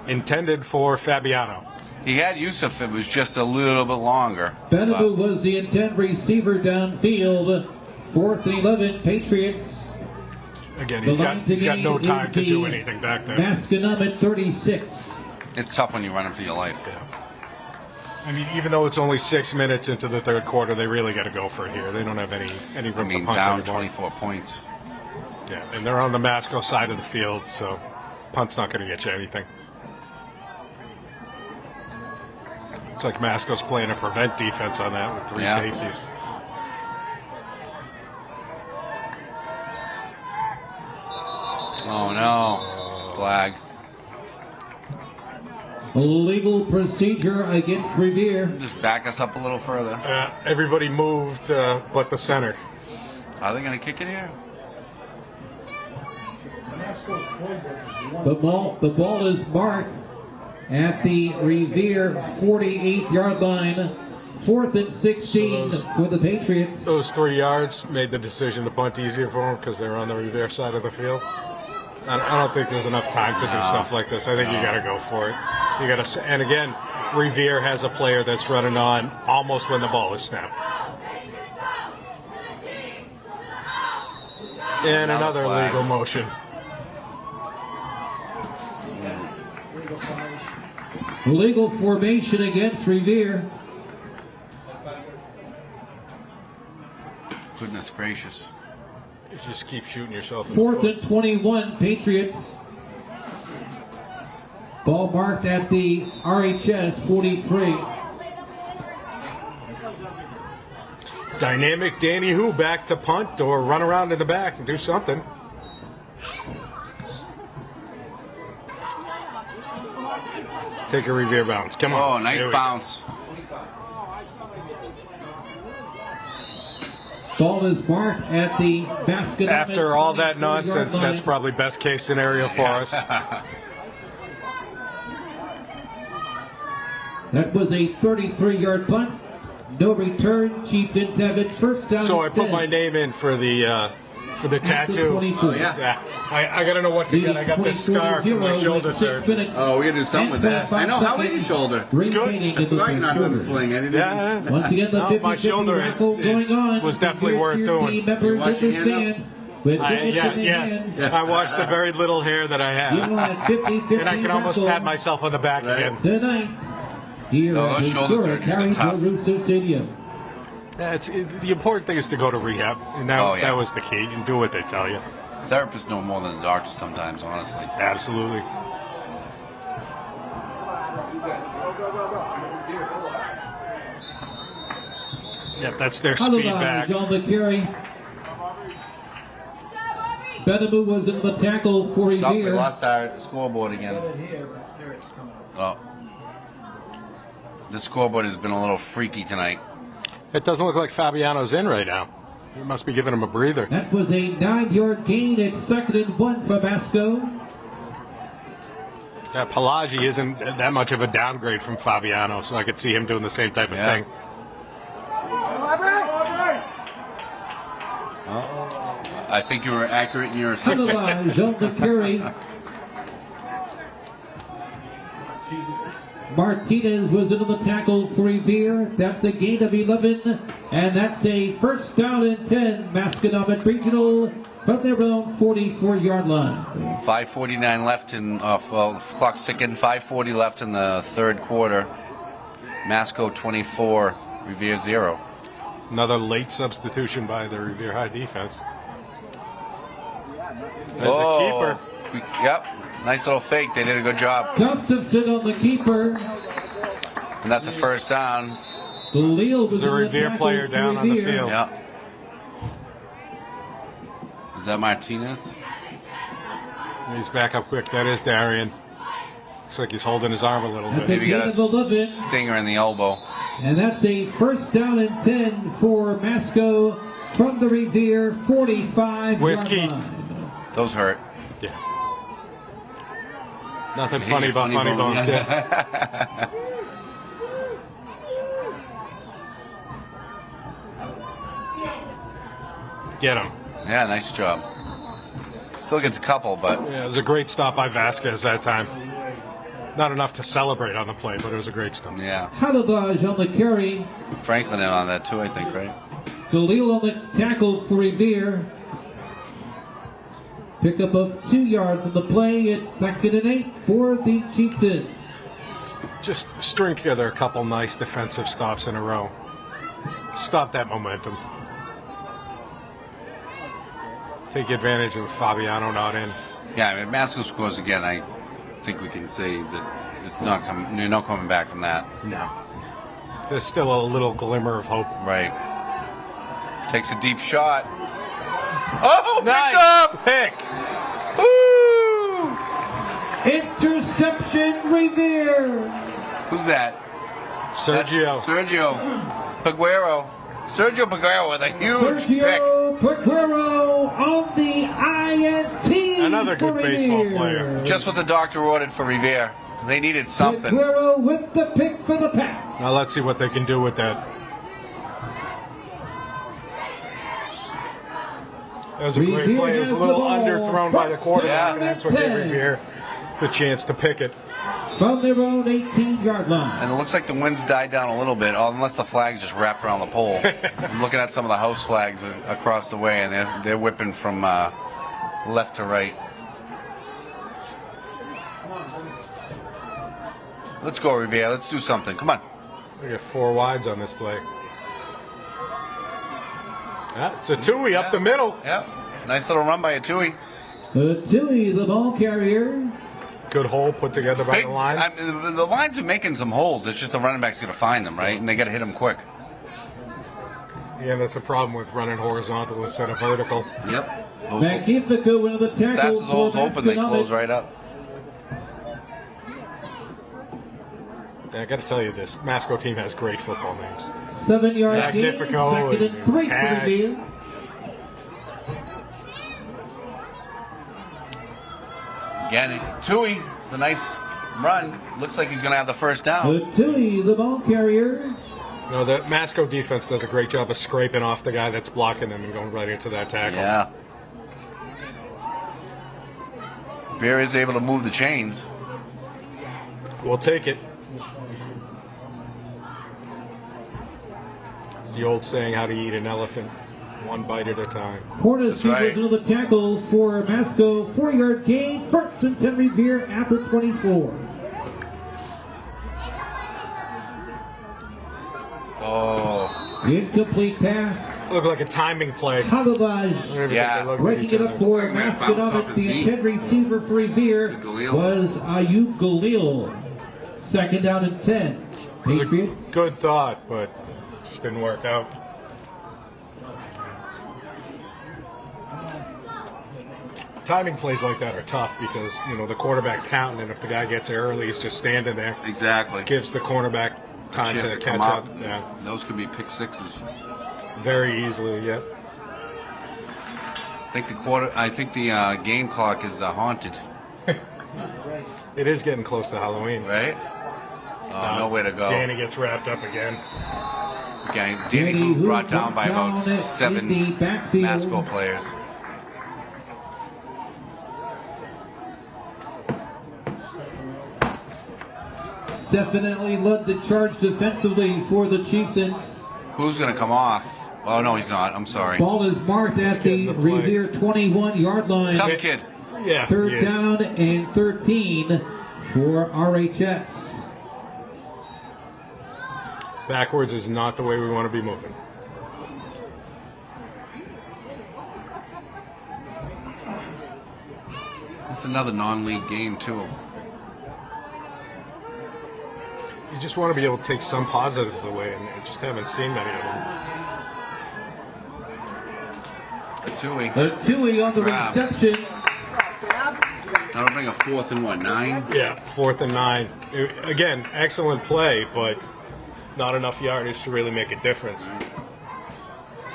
Intended for Fabiano. He had Yusuf. It was just a little bit longer. Benable was the intent receiver downfield. 4th and 11, Patriots. Again, The he's line to got no gain time is to do the anything back there. Masconomet 36. It's tough when you're running for your life. I mean, even though it's only 6 minutes into the third quarter, they really got to go for it here. They don't have any room I mean, to punt down anymore. 24 points. Yeah, and they're on the Masco side of the field, so punt's not going to get you anything. It's like Masco's playing a prevent defense on that with 3 Yeah. safeties. Oh no, flag. Legal procedure against Revere. Just back us up a little further. Everybody moved but the center. Are they going to kick it here? Masco's playbook is one. The ball is marked at the Revere 48-yard line. 4th and 16 So those- for the Patriots. Those 3 yards made the decision to punt easier for them because they're on the Revere side of the field. I don't think there's enough time to do stuff like this. I think you got to go for it. You got to, and again, Revere has a player that's running on almost when the ball is snapped. And another flag. legal motion. Legal formation against Revere. Goodness gracious. You just keep shooting yourself in the 4th foot. and 21, Patriots. Ball marked at the RHS 43. Dynamic Danny Who back to punt or run around in the back and do something. Take a Revere bounce. Come on. Oh, nice There we go. bounce. Ball is marked at the basket. After all that nonsense, that's probably best case scenario for us. That was a 33-yard punt. No return. Chieftains have it first down. So I and put 10. my name in for the tattoo. 24. Oh, yeah. Yeah, I gotta know what to get. I got this scar from my shoulder surgery. Oh, we gotta do something with that. I know. How is your shoulder? It's good. I forgot you're not doing the sling. I didn't Yeah, Once again, the No, 50 my shoulder, was definitely worth doing. You wash your hand up? I watched the very little hair that I have, and I can almost pat myself on the back again. Tonight, here No, at those shoulder Ventura surgeries are County tough. Russo Stadium. Yeah, the important thing is to go to rehab, and that, Oh, yeah. that was the key, and do what they tell you. Therapists know more than the doctors sometimes, honestly. Absolutely. Yep, that's their speed back. On the carry. Benamu was in the tackle for Oh, we Revere. lost our scoreboard again. Oh. The scoreboard has been a little freaky tonight. It doesn't look like Fabiano's in right now. He must be giving him a breather. That was a 9-yard gain at 2nd and 1 for Masco. Yeah, Pelagi isn't that much of a downgrade from Fabiano, so I could see him doing the same type of Yeah. thing. I think you were accurate in your assessment. Penalized on the carry. Martinez was into the tackle for Revere. That's a gain of 11, and that's a first down and 10. Masconomet Regional from their own 44-yard line. 5:49 left in, well, the clock's ticking. 5:40 left in the third quarter. Masco 24, Revere 0. Another late substitution by the Revere High defense. There's Oh, a keeper. Yep, nice little fake. They did a good job. Gustafson on the keeper. And that's a first down. Khalil was There's a in the Revere tackle player for down on the Revere. field. Yeah. Is that Martinez? He's back up quick. That is Darian. Looks like he's holding his arm a little bit. Maybe got Gain of 11. a stinger in the elbow. And that's a first down and 10 for Masco from the Revere 45. Where's Keith? Those hurt. Yeah. Nothing funny about funny bones. Yeah. Get him. Yeah, nice job. Still gets a couple, but Yeah, it was a great stop by Vasquez that time. Not enough to celebrate on the play, but it was a great stop. yeah. Haladaj on the carry. Franklin in on that too, I think, right? Khalil on the tackle for Revere. Pickup of 2 yards on the play. It's 2nd and 8 for the Chieftains. Just string together a couple nice defensive stops in a row. Stop that momentum. Take advantage of Fabiano not in. Yeah, I mean, Masco scores again. I think we can say that it's not coming. You're not coming back from that, No. There's still a little glimmer of hope. right? Takes a deep shot. Oh, pick up! Pick! Woo! Interception Revere. Who's that? Sergio. That's Sergio Paguero. Sergio Paguero with a huge pick. Sergio Paguero on the INT. Another good for baseball Revere. player. Just what the doctor ordered for Revere. They needed something. Paguero with the pick for the pass. Now let's see what they can do with that. That was a great Revere play. It was a has the little ball. underthrown by the quarterback, Yeah. and that's what gave Revere the chance to pick it. From their own 18-yard line. And it looks like the wind's died down a little bit, unless the flag's just wrapped around the pole. I'm looking at some of the house flags across the way, and they're whipping from left to right. Let's go, Revere. Let's do something. Come on. We got 4 wides on this play. Ah, it's a Tui up the middle. Yep. Nice little run by a Tui. Tilly, the ball carrier. Good hole put together by the line. The lines are making some holes. It's just the running back's going to find them, right? And they got to hit them quick. Yeah, that's the problem with running horizontal instead of vertical. Yep. Magnifico into the tackle. Fast as the holes for open, they Masconomet. close right up. I got to tell you, this Masco team has great football names. 7-yard gain, Magnifico second and 3 for Cash. Revere. Again, Tui, the nice run. Looks like he's going to have the first down. The Tui, the ball carrier. No, the Masco defense does a great job of scraping off the guy that's blocking them and going right into that tackle. Yeah. Bear is able to move the chains. We'll take it. It's the old saying, how to eat an elephant, one bite at a time. Cornish That's right. another tackle for Masco. 4-yard gain, first and 10 Revere after 24. Oh, Incomplete pass. Looked like a timing play. Kalavaj yeah. breaking it up for Like that bounce off Masconomet. his The knee. intended receiver for Revere To Galil. was Ayub Galil. Second down and 10. It was a Patriots. good thought, but just didn't work out. Timing plays like that are tough because, you know, the quarterback's counting, and if the guy gets it early, he's just standing there. Exactly. Gives the cornerback time Chance to to catch come up. up. Yeah, Those could be pick sixes. very easily. Yep. I think the game clock is haunted, It is getting close to Halloween. right? Nowhere to go. Danny gets wrapped up again. Okay, Danny who brought down by about in the 7 backfield. Masco players. Definitely led the charge defensively for the Chieftains. Who's going to come off? Oh, no, he's not. I'm sorry. Ball is marked at getting the the play. Revere 21-yard line. Tough kid. Yeah. Third he is. down and 13 for RHS. Backwards is not the way we want to be moving. It's another non-league game, too. You just want to be able to take some positives away, and I just haven't seen many of them. Tui. The Tui on the Grab. reception. That'll bring a 4th and 9? Yeah, 4th and 9. Again, excellent play, but not enough yardage to really make a difference.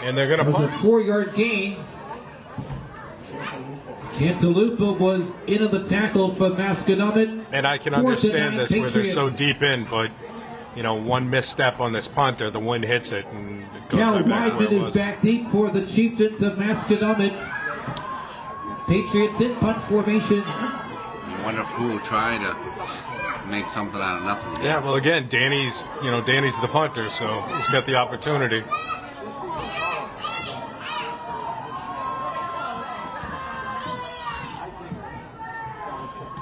And they're going to That was a punt. 4-yard gain. Cantalupa was into the tackle for Masconomet. And I can 4th and understand 9 this where they're so Patriots. deep in, but, you know, one misstep on this punt or the wind hits it and it goes Cal right back to where Weidman it is was. back deep for the Chieftains of Masconomet. Patriots in punt formation. You wonder if who will try to make something out of nothing. Yeah, well, again, Danny's the punter, so he's got the opportunity.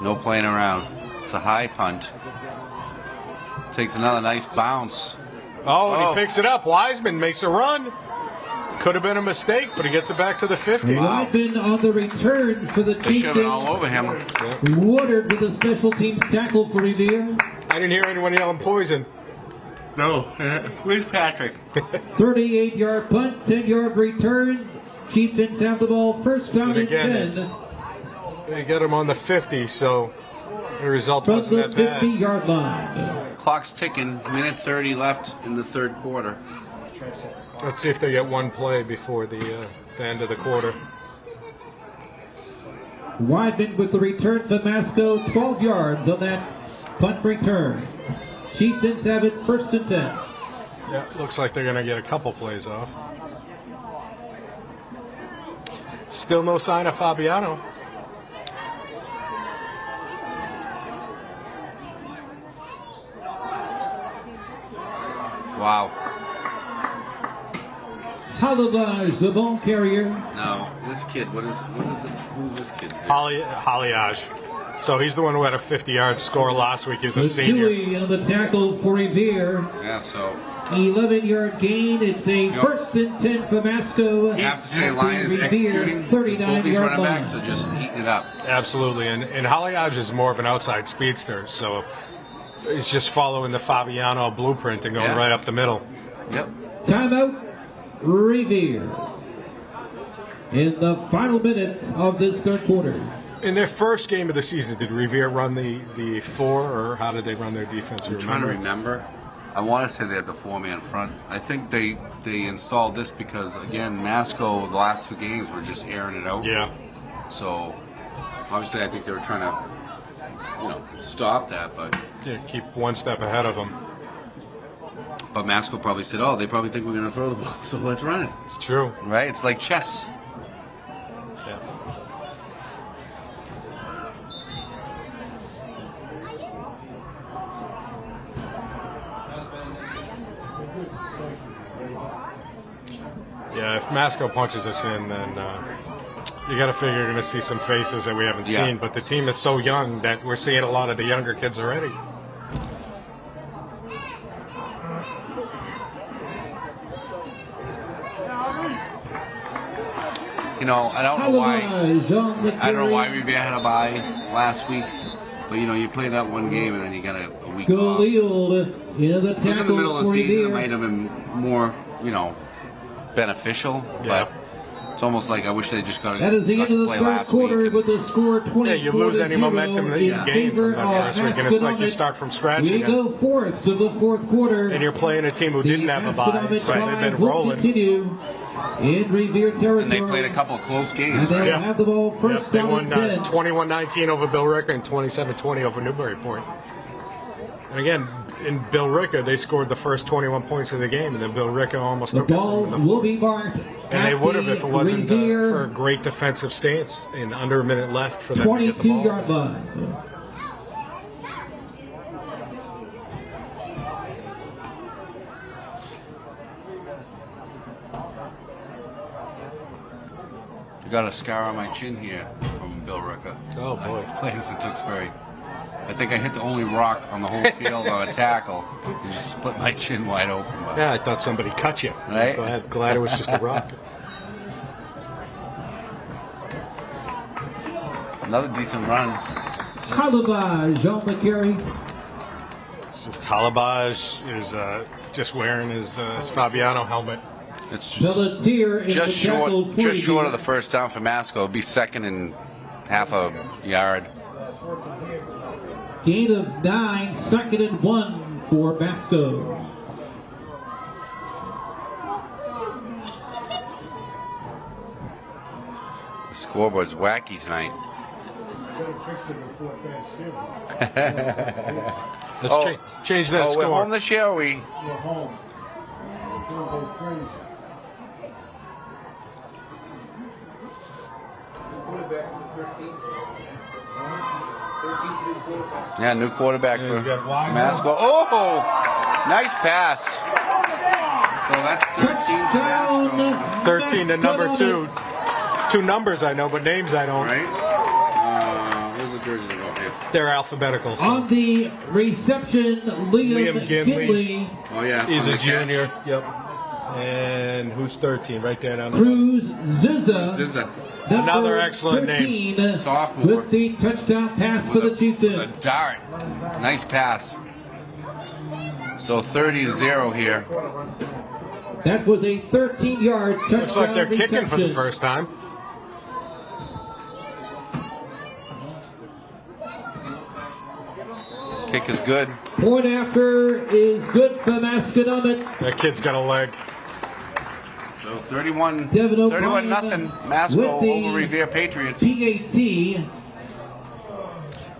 No playing around. It's a high punt. Takes another nice bounce. Oh, and Oh. he picks it up. Wiseman makes a run. Could have been a mistake, but he gets it back to the 50. Wow. Weidman on the return for the They should have been all Chieftains. over him. Woodard with a special teams tackle for Revere. I didn't hear anyone yelling poison. No. Where's Patrick? 38-yard punt, 10-yard return. Chieftains have the ball first down And and again, 10 they get him on the 50, so the result from wasn't the that bad. 50-yard line. Clock's ticking. Minute 30 left in the third quarter. Let's see if they get one play before the end of the quarter. Weidman with the return for Masco, 12 yards on that punt return. Chieftains have it first and 10. Yeah, looks like they're going to get a couple plays off. Still no sign of Fabiano. Wow. Halavage, the ball carrier. No, this kid. What is this? Who's this kid? Haliage. So he's the one who had a 50-yard score last week. He's a The senior. Dewey on the tackle for Revere. Yeah. So 11-yard gain. It's a Yep. first and 10 for Masco. I have to say, At the Lions Revere executing. Both these 39-yard running backs line. are just eating it up. Absolutely. And Haliage is more of an outside speedster, so he's just following the Fabiano blueprint and going Yeah. right up the middle. Yep. Timeout, Revere. In the final minute of this third quarter. In their first game of the season, did Revere run the 4, or how did they run their defense? I'm trying to remember. I want to say they had the 4-man front. I think they installed this because, again, Masco, the last 2 games were just airing it out. Yeah. So, obviously, I think they were trying to, stop that. But Yeah, keep one step ahead of them. Masco probably said, "Oh, they probably think we're going to throw the ball, so let's run it." It's true. Right? It's like chess. Yeah. Yeah, if Masco punches us in, then you got to figure you're going to see some faces that we haven't seen. But the team is so young that we're seeing a lot of the younger kids already. I don't know why Revere had a bye last week, but you play that one game and then you got a week off. Just in the middle of the season, it might have been more, beneficial. But it's almost like I wish they just got to play last week. With the score 20 Yeah, you lose any momentum that you gained from that first week, and it's like you start from scratch We again. go fourth to the fourth quarter. And you're playing a team who didn't have a bye, so they've been rolling. In Revere territory. And they played a couple of close games. And they Right? have the ball first They down won and 10. 21-19 over Bill Ricker and 27-20 over Newburyport. And again, in Bill Ricker, they scored the first 21 points of the game, and then Bill Ricker almost The took it ball from them. will be marked. And they would have if it wasn't for a Revere great defensive stance and under a minute left for them to get the ball. 22-yard line. I got a scar on my chin here from Bill Ricker. Oh, boy. I was playing for Tewksbury. I think I hit the only rock on the whole field on a tackle. It just split my chin wide open. But Yeah, I thought somebody cut you. Right? Glad it was just a rock. another decent run. Halabaj, Jean McCary. It's just Halabaj is just wearing his Fabiano helmet. It's Pelletier in just the tackle short, for just short of Revere. the first down for Masco. It'll be second and half a yard. Gain of 9, second and 1 for Masco. The scoreboard's wacky tonight. Gotta fix it before Thanksgiving. Let's change that Oh, score. we're home this year, or we? We're home. We're gonna go crazy. Yeah, new quarterback Yeah, for he's got Wagner. Masco. Oh, nice pass. So that's 13 for Masco, 13 to number 2. 2 numbers I know, but names I don't. right? Where's the jersey go here? They're alphabetical. So. On the reception, Liam Liam Ginley. Ginley. Oh yeah, He's on a the catch. junior. Yep. And who's 13? Right there down the Cruz Zizza. Zizza. Number Another excellent name. 13, Sophomore. with the touchdown pass for the A Chieftains. dart. Nice pass. So 30-0 here. That was a 13-yard touchdown Looks like they're kicking for the reception. first time. Kick is good. Point after is good for Masconomet. That kid's got a leg. So 31 Devin O'Brien nothing. Masco with the over Revere Patriots. PAT.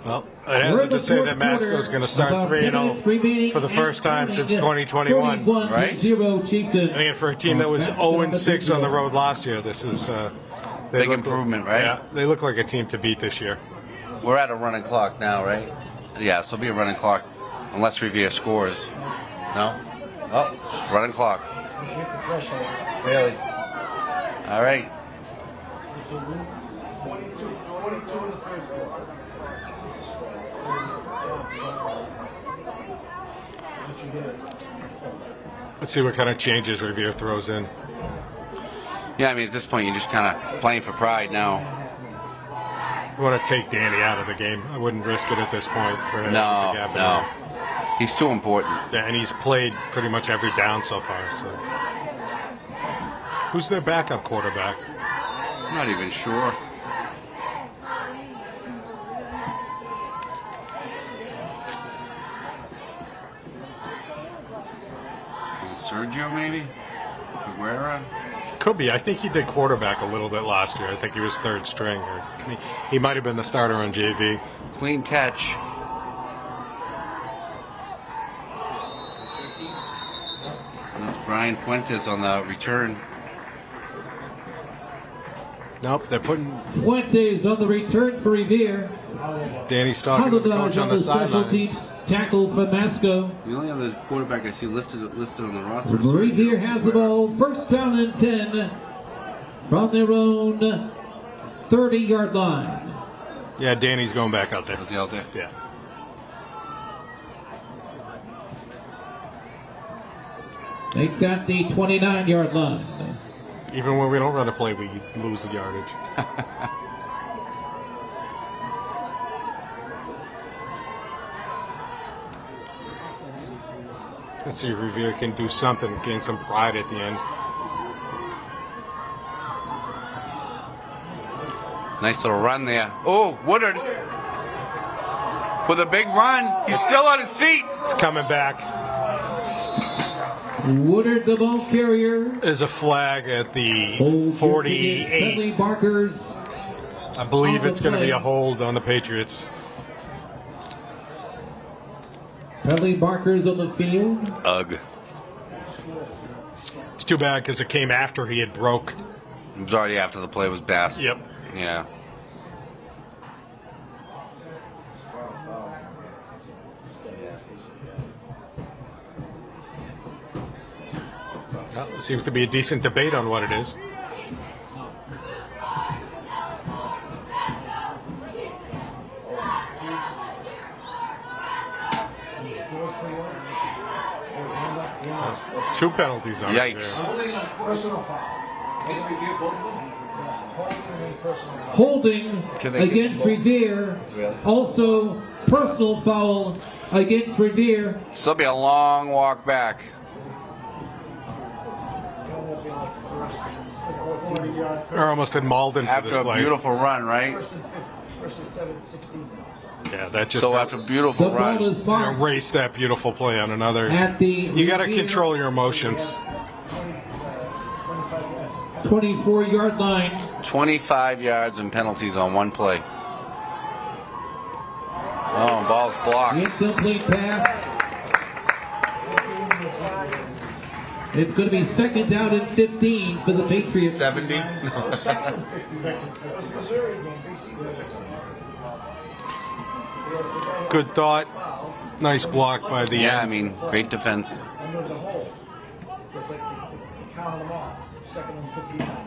Well, it hasn't to say that Masco's going to start 3-0 for the first time since 2021. 41-0 Right? Chieftains. I mean, for a team that was 0-6 on the road last year, this is they Big look- improvement, right? Yeah, they look like a team to beat this year. We're at a running clock now, right? Yeah, so it'll be a running clock unless Revere scores. No? Oh, just running clock. Really? All right. 22 in the third quarter. Let's see what kind of changes Revere throws in. Yeah, I mean, at this point, you're just kind of playing for pride now. We want to take Danny out of the game. I wouldn't risk it at this point for him No, to happen. no. He's too important. Yeah, and he's played pretty much every down so far. So, who's their backup quarterback? I'm not even sure. Sergio, maybe? Aguera? Could be. I think he did quarterback a little bit last year. I think he was third string. Or he might have been the starter on JV. Clean catch. And that's Brian Fuentes on the return. Nope, they're putting Fuentes on the return for Revere. Danny's talking to the coach on the special sideline. teams tackle for Masco. The only other quarterback I see listed on the roster is Revere Sergio has the Aguera. ball, first down and 10 from their own 30-yard line. Yeah, Danny's going back out there. Was he out there? Yeah. They've got the 29-yard line. Even when we don't run a play, we lose the yardage. Let's see if Revere can do something, gain some pride at the end. Nice little run there. Oh, Woodard with a big run. He's still on his feet. It's coming back. Woodard, the ball carrier. There's a flag at the Hold 48. Dudley Barkers. I believe it's going to be play. a hold on the Patriots. Dudley Barkers on the field. Ugh. It's too bad because it came after he had broke. It was already after the play was Bass. Yep. Yeah. Well, seems to be a decent debate on what it is. Two penalties on it Yikes. Personal foul. Holding Can they get against the ball? Revere. Really? Also, personal foul against Revere. Still be a long walk back. They're almost in Malden for After this a play. beautiful run, right? Yeah, that just So after a beautiful The ball run. is marked erase that beautiful play on another. at the You got to Revere control your emotions. 24-yard line. 25 yards and penalties on one play. Oh, ball's blocked. Incomplete pass. It's going to be second down and 15 for the Patriots. 70. Good thought. Nice block by the Yeah, I end. mean, great defense. And there was a hole. It's like they counted them all. Second and 59.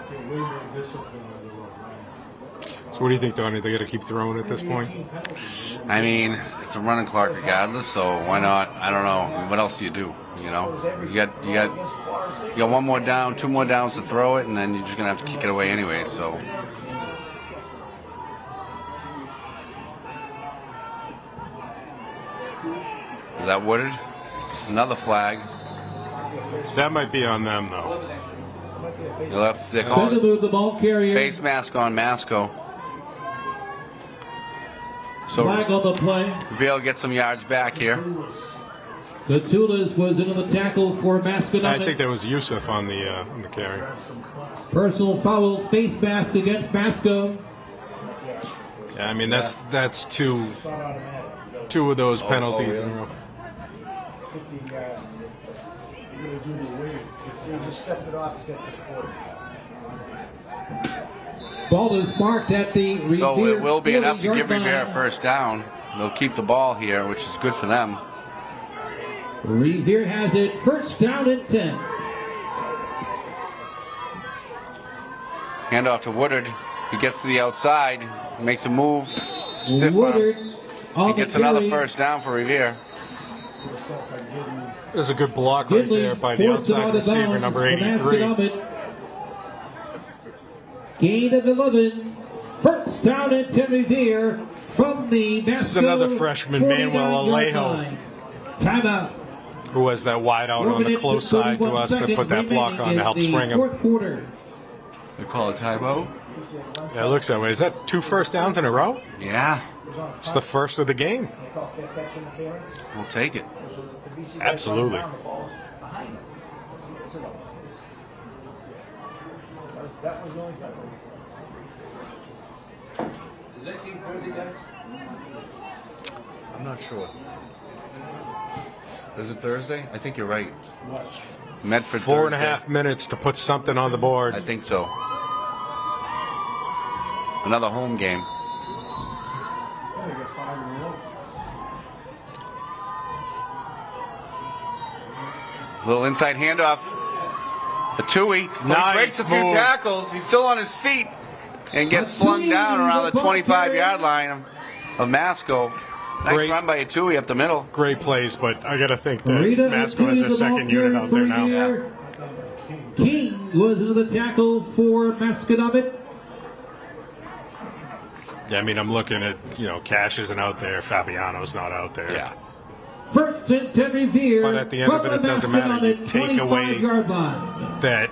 They're way more disciplined than they were playing. So what do you think, Donnie? They got to keep throwing at this point? I mean, it's a running clock regardless, so why not? I don't know. What else do you do? You know, you got one more down, two more downs to throw it, and then you're just gonna have to kick it away anyway. So is that Woodard? Another flag. That might be on them, though. They're calling Peekaboo, the ball carrier. face mask on Masco. So Flag on the play. Revere gets some yards back here. The Tulas was into the tackle for Masconomet. I think there was Yusuf on the carry. Personal foul, face mask against Masco. Yeah, I mean that's two of those penalties in a row. 15 yards. You're going to do the wave. He just stepped it off. He's got the 40. Ball is marked at the So Revere it will be enough to 40-yard give Revere a line. first down. They'll keep the ball here, which is good for them. Revere has it first down and 10. Hand off to Woodard. He gets to the outside, makes a move, stiff Woodard arm. on He the gets another carry. first down for Revere. There's a good block right Gidley there by the forced it outside out of receiver, bounds number for 83. Masconomet. Gain of 11. First down and 10 Revere from the This is Masco another freshman, 49-yard Manuel Alejo. line. Timeout. Who has that wide out on the close side to us to put that block on to help swing him. Fourth quarter. They call a timeout? Yeah, it looks that way. Is that two first downs in a row? Yeah. It's the first of the game. We'll take it. Absolutely. That was the only time. Is that team Thursday, guys? I'm not sure. Is it Thursday? I think you're right. Medford 4.5 minutes to put something on the board. I think so. Another home game. Oh, you got 5 in a row. Little inside handoff. A Tui. Nice He breaks a few move. tackles. He's still on his feet and gets flung down around the 25-yard line of Masco. Nice Great. run by a Tui up the middle. Great plays, but I got to think that Rita Masco has their the ball second unit out there now. carrier. King was into the tackle for Masconomet. Yeah, I mean, I'm looking at, Cash isn't out there, Fabiano's not out there. Yeah. First and 10 Revere. But at the end of it, it doesn't matter. You take away 25-yard line. that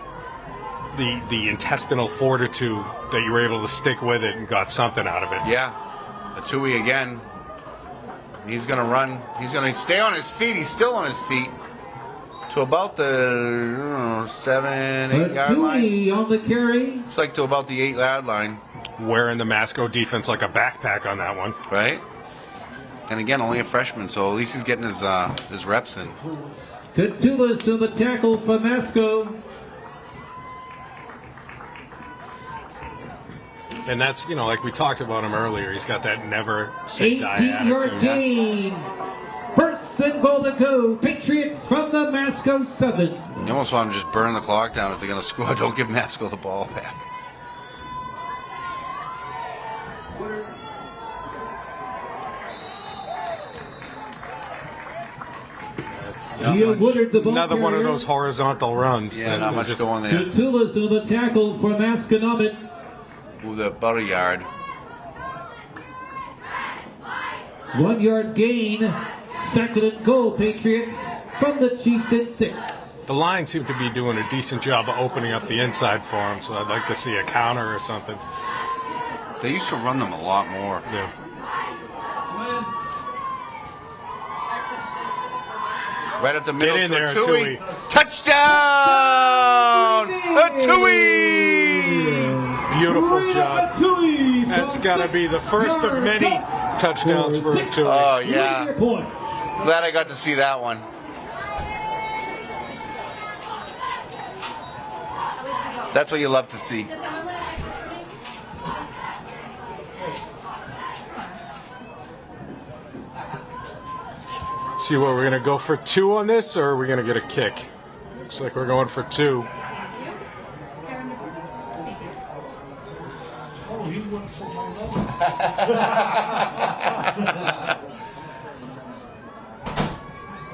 the intestinal fortitude that you were able to stick with it and got something out of it. Yeah. A Tui again. He's going to run. He's going to stay on his feet. He's still on his feet to about the 7-8-yard line. Tui on the carry. Looks like to about the 8-yard line. Wearing the Masco defense like a backpack on that one. Right? And again, only a freshman, so at least he's getting his reps in. Catullus on the tackle for Masco. And that's, like we talked about him earlier, he's got that never say die 18-yard attitude. gain. First and goal to go. Patriots from the Masco 7. You almost want to just burn the clock down if they're going to score. Don't give Masco the ball back. Gio Woodard, the ball Another one of carrier. those horizontal runs. Yeah, that not much just- going there. Catullus on the tackle for Masconomet. Move about a yard. 1-yard gain. Second and goal, Patriots from the Chieftain 6. The line seemed to be doing a decent job of opening up the inside for him, so I'd like to see a counter or something. They used to run them a lot more. Yeah. Right at the middle in to there, a Tui. Tui. Touchdown! A Tui! Beautiful job. That's got to be the first of many touchdowns for a Tui. Oh, yeah. Point. Glad I got to see that one. That's what you love to see. See what we're going to go for 2 on this, or are we going to get a kick? Looks like we're going for 2. Oh, he went for my number.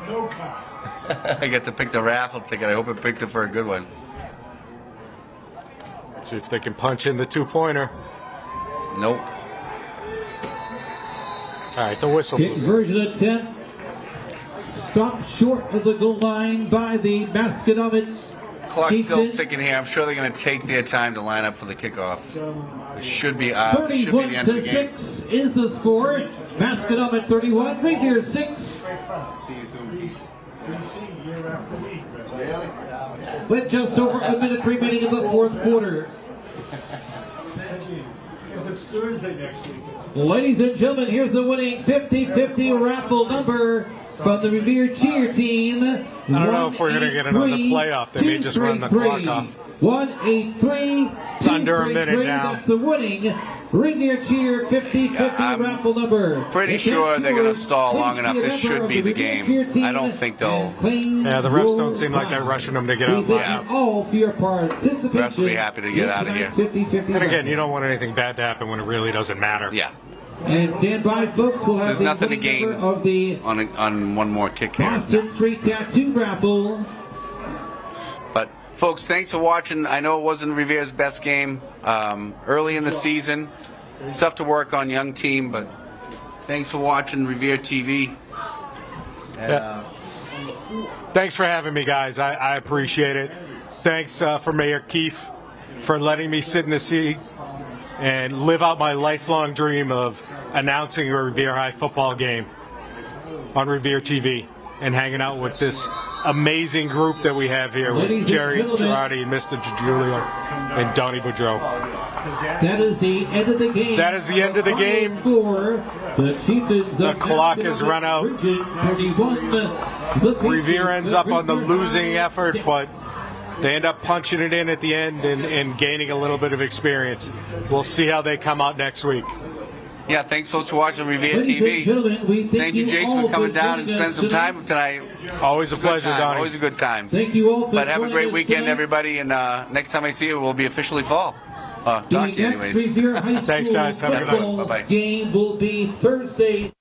No count. I get to pick the raffle ticket. I hope it picked it for a good one. See if they can punch in the 2-pointer. Nope. All right, the whistle blew. Conversion attempt. Stopped short of the goal line by the Masconomet. Clock's still ticking here. I'm sure they're going to take their time to line up for the kickoff. It should be the end of the 31 game. to 6 is the score. Masconomet 31, Revere 6. See you soon. BC year after week. With just over a minute remaining in the fourth quarter. If it's Thursday next week. Ladies and gentlemen, here's the winning 50-50 raffle number from the Revere cheer team. I don't know if we're going to get another playoff. They may just run the clock off. 183. It's under a minute now. That's the winning Revere cheer 50-50 I'm raffle number. Pretty sure they're going to stall long enough. This should be the game. I don't think they'll. Yeah, the refs don't seem like they're rushing them to get out. Yeah. All for your participation. Refs will be happy to get out of here. 50-50 And again, you don't want anything bad to happen when it really doesn't matter. Yeah. And stand by, folks. We'll have There's the nothing to winning gain number of the on one more kick here. Boston Street Tattoo raffle. But folks, thanks for watching. I know it wasn't Revere's best game early in the season. Stuff to work on, young team, but thanks for watching Revere TV. And, Thanks for having me, guys. I appreciate it. Thanks for Mayor Keefe for letting me sit in the seat and live out my lifelong dream of announcing a Revere High football game on Revere TV and hanging out with this amazing group that we have here Ladies with and Jerry gentlemen. Girardi and Mr. Giulio and Donnie Boudreau. That is the end of the game. That is the end of the game. Score, the Chieftains The of clock Masconomet has run out. Region 41. Revere ends up on the losing effort, but they end up punching it in at the end and gaining a little bit of experience. We'll see how they come out next week. Yeah, thanks folks for watching Revere Ladies and TV. gentlemen, we Thank you, Jason, all for coming down and joining spending us some time tonight. Always a Good pleasure, time, Donnie. always a good time. Thank you all for But have a joining great us weekend, tonight. everybody, and next time I see you, we'll be officially fall. Talk The to you next anyways. Revere High School Thanks, guys. Have a good night. football Bye-bye. game will be Thursday.